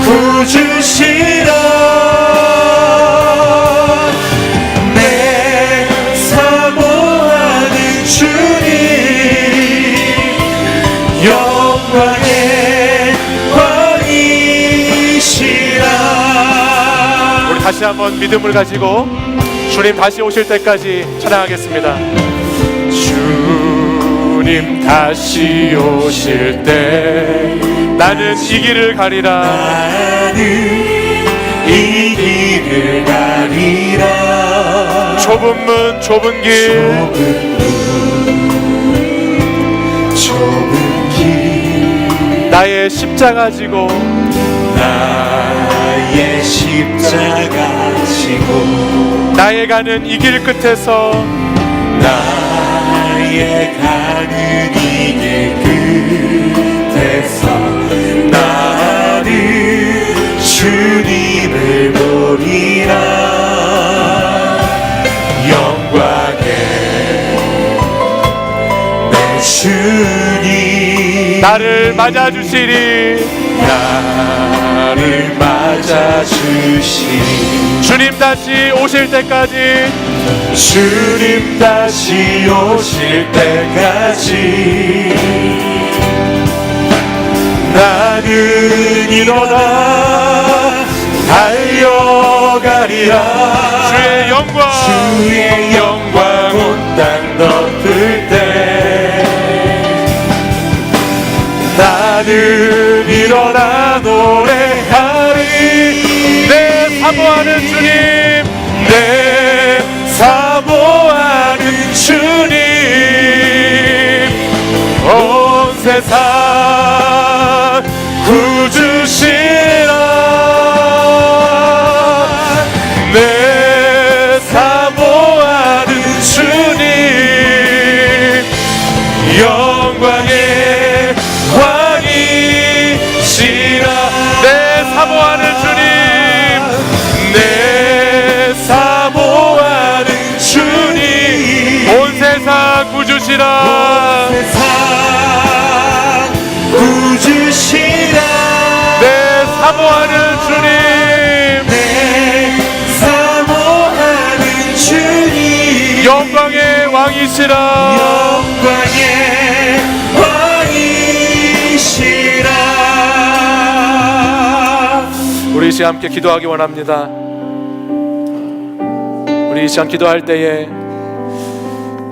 구주시라. 내 사모하는 주님 영광의 왕이시라. 우리 다시 한번 믿음을 가지고 주님 다시 오실 때까지 찬양하겠습니다. 주님 다시 오실 때 나는 이 길을 가리라. 나는 이 길을 가리라. 좁은 문 좁은 길, 좁은 길, 나의 십자가 지고 나의 십자가 지고 나의 가는 이 길 끝에서 나의 가는 이 길 끝에서 나는 주님을 보리라. 영광의 내 주님 나를 맞아주시리. 나를 맞아주시니 주님 다시 오실 때까지 주님 다시 오실 때까지 나는 일어나 달려가리라. 주의 영광 주의 영광 온 땅 덮을 때 나는 일어나 노래하리. 내 사모하는 주님, 내 사모하는 주님 온 세상 구주시라. 내 구주시라. 세상 구주시라. 내 사모하는 주님, 내 사모하는 주님, 영광의 왕이시라. 영광의 왕이시라. 우리 이 시간 함께 기도하기 원합니다. 우리 이 시간 기도할 때에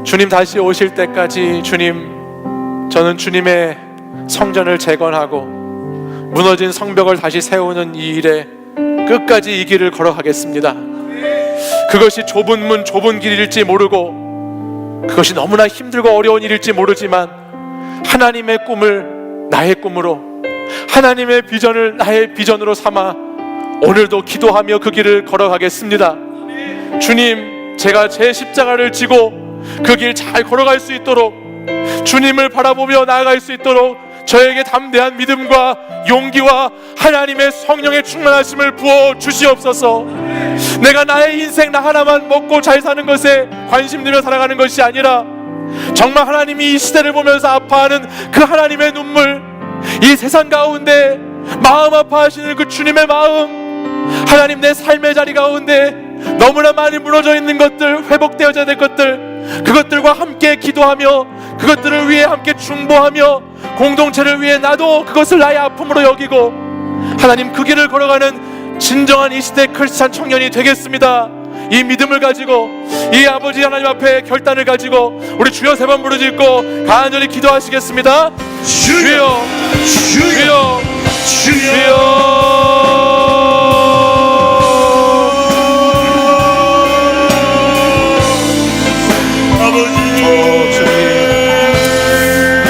주님 다시 오실 때까지 주님, 저는 주님의 성전을 재건하고 무너진 성벽을 다시 세우는 이 일에 끝까지 이 길을 걸어가겠습니다. 그것이 좁은 문 좁은 길일지 모르고 그것이 너무나 힘들고 어려운 일일지 모르지만 하나님의 꿈을 나의 꿈으로, 하나님의 비전을 나의 비전으로 삼아 오늘도 기도하며 그 길을 걸어가겠습니다. 주님, 제가 제 십자가를 지고 그 길 잘 걸어갈 수 있도록, 주님을 바라보며 나아갈 수 있도록 저에게 담대한 믿음과 용기와 하나님의 성령의 충만하심을 부어 주시옵소서. 내가 나의 인생 나 하나만 먹고 잘 사는 것에 관심 들여 살아가는 것이 아니라 정말 하나님이 이 시대를 보면서 아파하는 그 하나님의 눈물, 이 세상 가운데 마음 아파하시는 그 주님의 마음, 하나님 내 삶의 자리 가운데 너무나 많이 무너져 있는 것들, 회복되어져야 될 것들, 그것들과 함께 기도하며 그것들을 위해 함께 중보하며 공동체를 위해 나도 그것을 나의 아픔으로 여기고 하나님 그 길을 걸어가는 진정한 이 시대 크리스찬 청년이 되겠습니다. 이 믿음을 가지고, 이 아버지 하나님 앞에 결단을 가지고 우리 주여 세 번 부르짖고 간절히 기도하시겠습니다. 주여, 주여, 주여.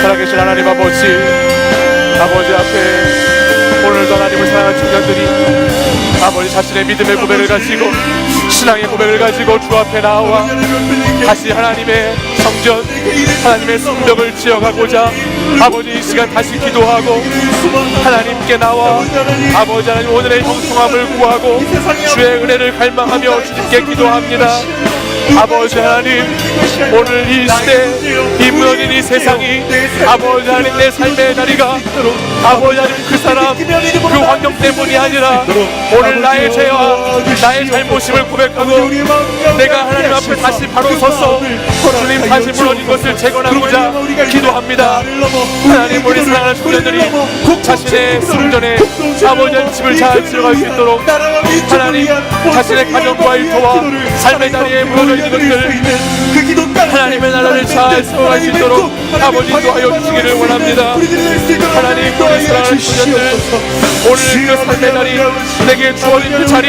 살아계신 하나님 아버지 앞에 오늘도 하나님을 사랑하는 청년들이 아버지 자신의 믿음의 고백을 가지고, 신앙의 고백을 가지고 주 앞에 나와 다시 하나님의 성전, 하나님의 성벽을 지어가고자 아버지 이 시간 다시 기도하고 하나님께 나와 아버지 하나님 오늘의 형통함을 구하고 주의 은혜를 갈망하며 주님께 기도합니다. 아버지 하나님, 오늘 이 시대, 이 무너진 이 세상이 아버지 하나님 내 삶의 자리가 아버지 하나님 그 사람 그 환경 때문이 아니라 오늘 나의 죄와 나의 잘못임을 고백하고 내가 하나님 앞에 다시 바로 서서 주님 다시 무너진 것을 재건하고자 기도합니다. 하나님, 우리 사랑하는 청년들이 자신의 성전에 아버지 하나님 집을 잘 지어갈 수 있도록 하나님 자신의 가정과 일터와 삶의 자리에 무너져 있는 것들 하나님의 나라를 잘 세워갈 수 있도록 아버지 인도하여 주시기를 원합니다. 하나님, 우리 사랑하는 청년들 오늘 그 삶의 자리, 내게 주어진 그 자리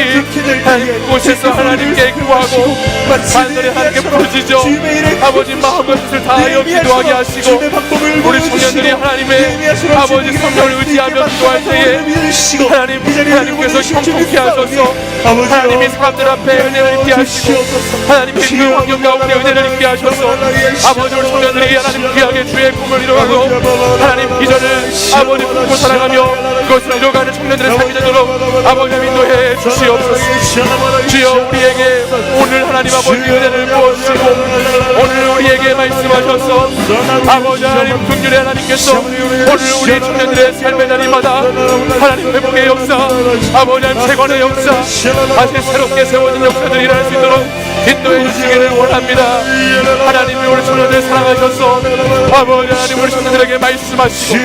하나님 그곳에서 하나님께 구하고 간절히 하나님께 부르짖어 아버지 마음과 뜻을 다하여 기도하게 하시고 우리 청년들이 하나님의 아버지 성령을 의지하며 기도할 때에 하나님께서 형통케 하셔서 하나님이 사람들 앞에 은혜를 입게 하시고 하나님의 그 환경 가운데 은혜를 입게 하셔서 아버지 우리 청년들이 하나님 귀하게 주의 꿈을 이뤄가고 하나님 비전을 아버지 품고 살아가며 그것을 이뤄가는 청년들의 삶이 되도록 아버지 인도해 주시옵소서. 주여, 우리에게 오늘 하나님 아버지 은혜를 부어주시고 오늘 우리에게 말씀하셔서 아버지 하나님 긍휼의 하나님께서 오늘 우리 청년들의 삶의 자리마다 하나님 회복의 역사, 아버지 하나님 재건의 역사, 다시 새롭게 세워진 역사들이 일어날 수 있도록 인도해 주시기를 원합니다. 하나님이 우리 청년들을 사랑하셔서 아버지 하나님 우리 청년들에게 말씀하시고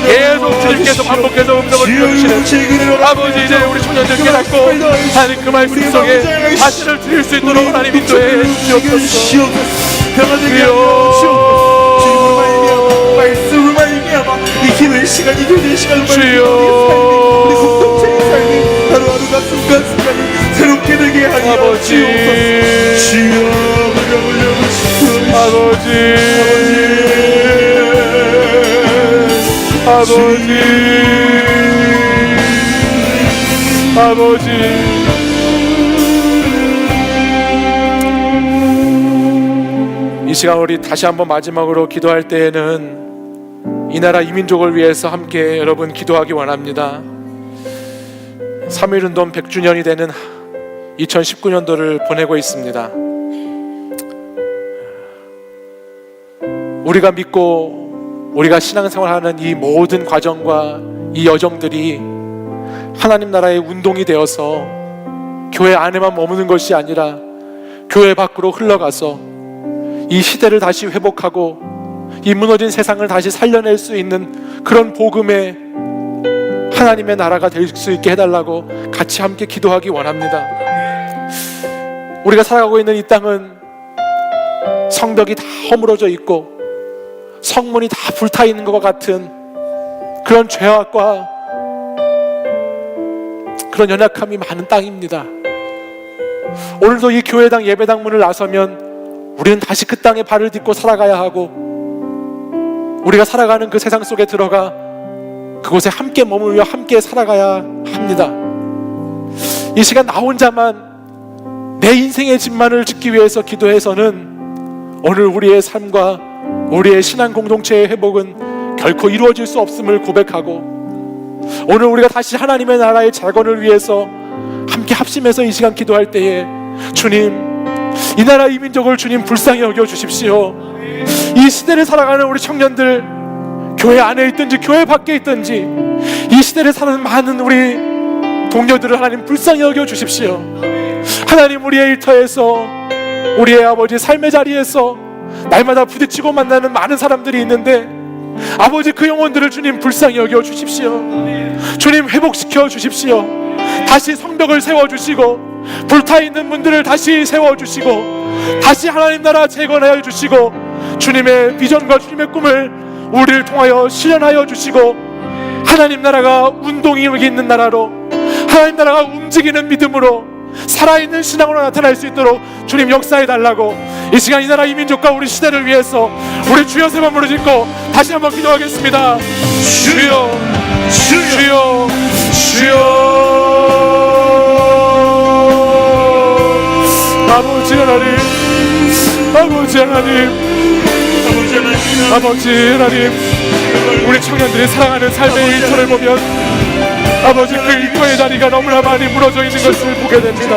계속 주님께서 반복해서 음성을 들려주시는 아버지, 이제 우리 청년들 깨닫고 하나님 그 말씀 속에 다시를 드릴 수 있도록 하나님 인도해 주시옵소서. 말씀으로 말미암아 이 기도의 시간, 이 교제의 시간을 우리 공동체의 삶이 하루하루가 순간순간이 새롭게 되게 하여 아버지, 주여, 아버지, 이 시간 우리 다시 한번 마지막으로 기도할 때에는 이 나라 이 민족을 위해서 함께 여러분 기도하기 원합니다. 3.1운동 100주년이 되는 2019년도를 보내고 있습니다. 우리가 믿고 우리가 신앙생활하는 이 모든 과정과 이 여정들이 하나님 나라의 운동이 되어서 교회 안에만 머무는 것이 아니라 교회 밖으로 흘러가서 이 시대를 다시 회복하고 이 무너진 세상을 다시 살려낼 수 있는 그런 복음의 하나님의 나라가 될 수 있게 해달라고 같이 함께 기도하기 원합니다. 우리가 살아가고 있는 이 땅은 성벽이 다 허물어져 있고 성문이 다 불타 있는 것과 같은 그런 죄악과 그런 연약함이 많은 땅입니다. 오늘도 이 교회당 예배당 문을 나서면 우리는 다시 그 땅에 발을 딛고 살아가야 하고, 우리가 살아가는 그 세상 속에 들어가 그곳에 함께 머물며 함께 살아가야 합니다. 이 시간 나 혼자만 내 인생의 집만을 짓기 위해서 기도해서는 오늘 우리의 삶과 우리의 신앙 공동체의 회복은 결코 이루어질 수 없음을 고백하고, 오늘 우리가 다시 하나님의 나라의 재건을 위해서 함께 합심해서 이 시간 기도할 때에 주님, 이 나라 이 민족을 주님 불쌍히 여겨 주십시오. 이 시대를 살아가는 우리 청년들, 교회 안에 있든지 교회 밖에 있든지 이 시대를 사는 많은 우리 동료들을 하나님 불쌍히 여겨 주십시오. 하나님, 우리의 일터에서 우리의 아버지 삶의 자리에서 날마다 부딪히고 만나는 많은 사람들이 있는데, 아버지 그 영혼들을 주님 불쌍히 여겨 주십시오. 주님 회복시켜 주십시오. 다시 성벽을 세워주시고 불타있는 문들을 다시 세워주시고 다시 하나님 나라 재건하여 주시고 주님의 비전과 주님의 꿈을 우리를 통하여 실현하여 주시고 하나님 나라가 운동이 있는 나라로, 하나님 나라가 움직이는 믿음으로 살아있는 신앙으로 나타날 수 있도록 주님 역사해달라고 이 시간 이 나라 이 민족과 우리 시대를 위해서 우리 주여 세 번 부르짖고 다시 한번 기도하겠습니다. 주여 주여 주여. 아버지 하나님, 아버지 하나님, 아버지 하나님, 우리 청년들이 살아가는 삶의 일터를 보면 아버지 그 일터의 자리가 너무나 많이 무너져 있는 것을 보게 됩니다.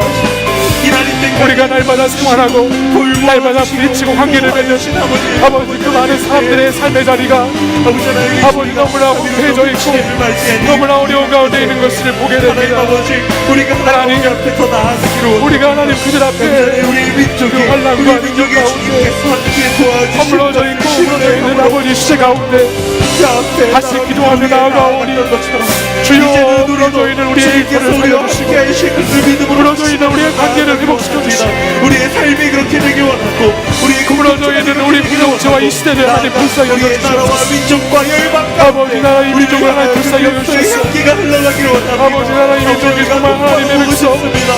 우리가 날마다 생활하고 날마다 부딪히고 관계를 맺는 아버지 그 많은 사람들의 삶의 자리가 아버지 너무나 혼태해져 있고 너무나 어려운 가운데 있는 것을 보게 됩니다. 하나님, 우리가 하나님 그들 앞에 그 환난과 능력 가운데 허물어져 있고 무너져 있는 아버지 시대 가운데 다시 기도하며 나아가오니 주여, 무너져 있는 우리의 일터를 살려주시고 무너져 있는 우리의 관계를 회복시켜 주시고 우리의 삶이 그렇게 되길 원하고 우리의 무너져 있는 우리 공동체와 이 시대를 하나님 불쌍히 여겨주시옵소서. 민족과 열방과 아버지 나라 이 민족을 하나님 불쌍히 여겨주시옵소서. 향기가 흘러가기를 원합니다. 아버지 나라 이 민족이 정말 하나님의 백성, 우리가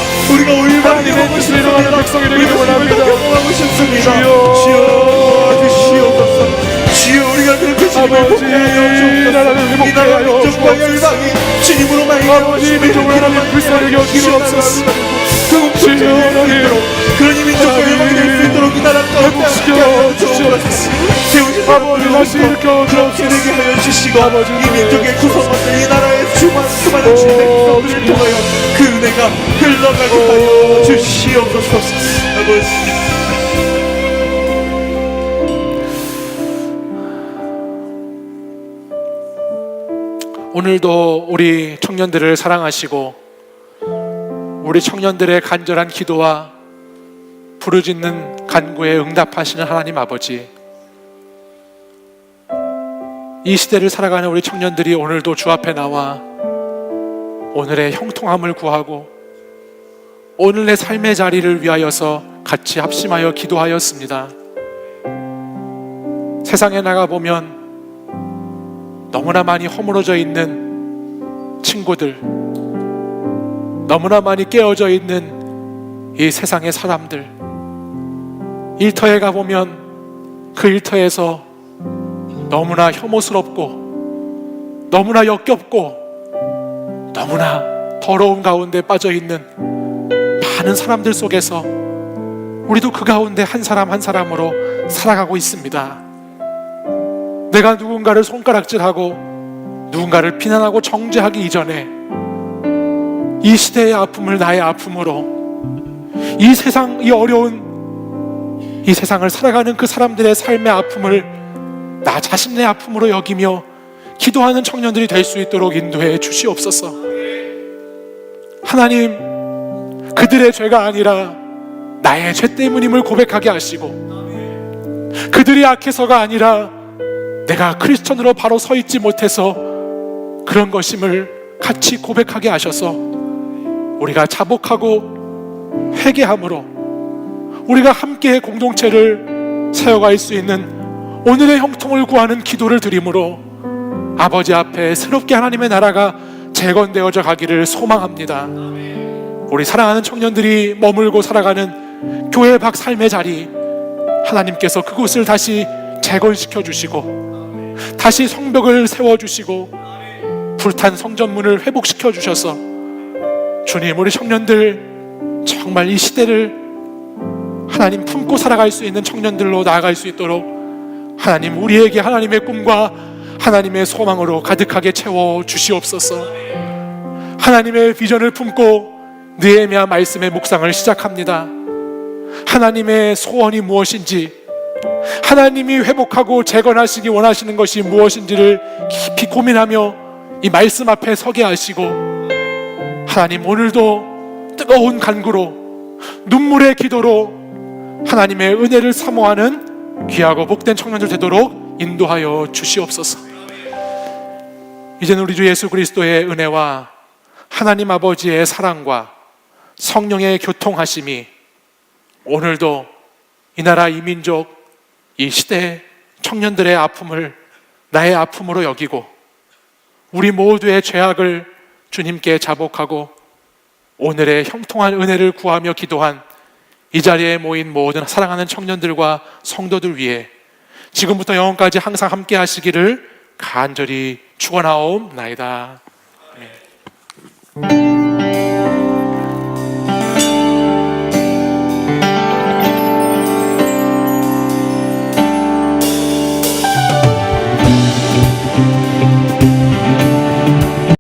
올바르게 하나님의 뜻을 이루어가는 백성이 되기를 원합니다. 경험하고 싶습니다. 주여 주시옵소서. 주여, 우리가 그렇게 주님을 아버지 복해하여 나라를 이 회복하여 나라 민족과 주옵소서. 열방이 주님으로 말미암아 아버지 민족을 하나님 불쌍히 여기시옵소서. 주여 하나님, 그런 이 민족과 열방이 될 수 있도록 이 나라 가운데 회복시켜 주시옵소서. 아버지 다시 일으켜 주옵소서. 되게 하여 주시고 아버지, 이 민족의 구성원들, 이 나라의 수많은 주의 백성들을 통하여 그 은혜가 흘러가게 하여 주시옵소서. 아버지, 오늘도 우리 청년들을 사랑하시고 우리 청년들의 간절한 기도와 부르짖는 간구에 응답하시는 하나님 아버지, 이 시대를 살아가는 우리 청년들이 오늘도 주 앞에 나와 오늘의 형통함을 구하고 오늘의 삶의 자리를 위하여서 같이 합심하여 기도하였습니다. 세상에 나가보면 너무나 많이 허물어져 있는 친구들, 너무나 많이 깨어져 있는 이 세상의 사람들, 일터에 가보면 그 일터에서 너무나 혐오스럽고 너무나 역겹고 너무나 더러운 가운데 빠져있는 많은 사람들 속에서 우리도 그 가운데 한 사람 한 사람으로 살아가고 있습니다. 내가 누군가를 손가락질하고 누군가를 비난하고 정죄하기 이전에 이 시대의 아픔을 나의 아픔으로, 이 어려운 이 세상을 살아가는 그 사람들의 삶의 아픔을 나 자신의 아픔으로 여기며 기도하는 청년들이 될 수 있도록 인도해 주시옵소서. 하나님, 그들의 죄가 아니라 나의 죄 때문임을 고백하게 하시고, 그들이 악해서가 아니라 내가 크리스천으로 바로 서 있지 못해서 그런 것임을 같이 고백하게 하셔서 우리가 자복하고 회개함으로 우리가 함께 공동체를 세워갈 수 있는 오늘의 형통을 구하는 기도를 드림으로 아버지 앞에 새롭게 하나님의 나라가 재건되어져 가기를 소망합니다. 우리 사랑하는 청년들이 머물고 살아가는 교회 밖 삶의 자리, 하나님께서 그곳을 다시 재건시켜 주시고 다시 성벽을 세워주시고 불탄 성전문을 회복시켜 주셔서 주님, 우리 청년들 정말 이 시대를 하나님 품고 살아갈 수 있는 청년들로 나아갈 수 있도록 하나님, 우리에게 하나님의 꿈과 하나님의 소망으로 가득하게 채워 주시옵소서. 하나님의 비전을 품고 느헤미야 말씀의 묵상을 시작합니다. 하나님의 소원이 무엇인지, 하나님이 회복하고 재건하시기 원하시는 것이 무엇인지를 깊이 고민하며 이 말씀 앞에 서게 하시고, 하나님, 오늘도 뜨거운 간구로 눈물의 기도로 하나님의 은혜를 사모하는 귀하고 복된 청년들 되도록 인도하여 주시옵소서. 이제는 우리 주 예수 그리스도의 은혜와 하나님 아버지의 사랑과 성령의 교통하심이 오늘도 이 나라, 이 민족, 이 시대 청년들의 아픔을 나의 아픔으로 여기고 우리 모두의 죄악을 주님께 자복하고 오늘의 형통한 은혜를 구하며 기도한 이 자리에 모인 모든 사랑하는 청년들과 성도들 위해 지금부터 영원까지 항상 함께 하시기를 간절히 축원하옵나이다. 아멘.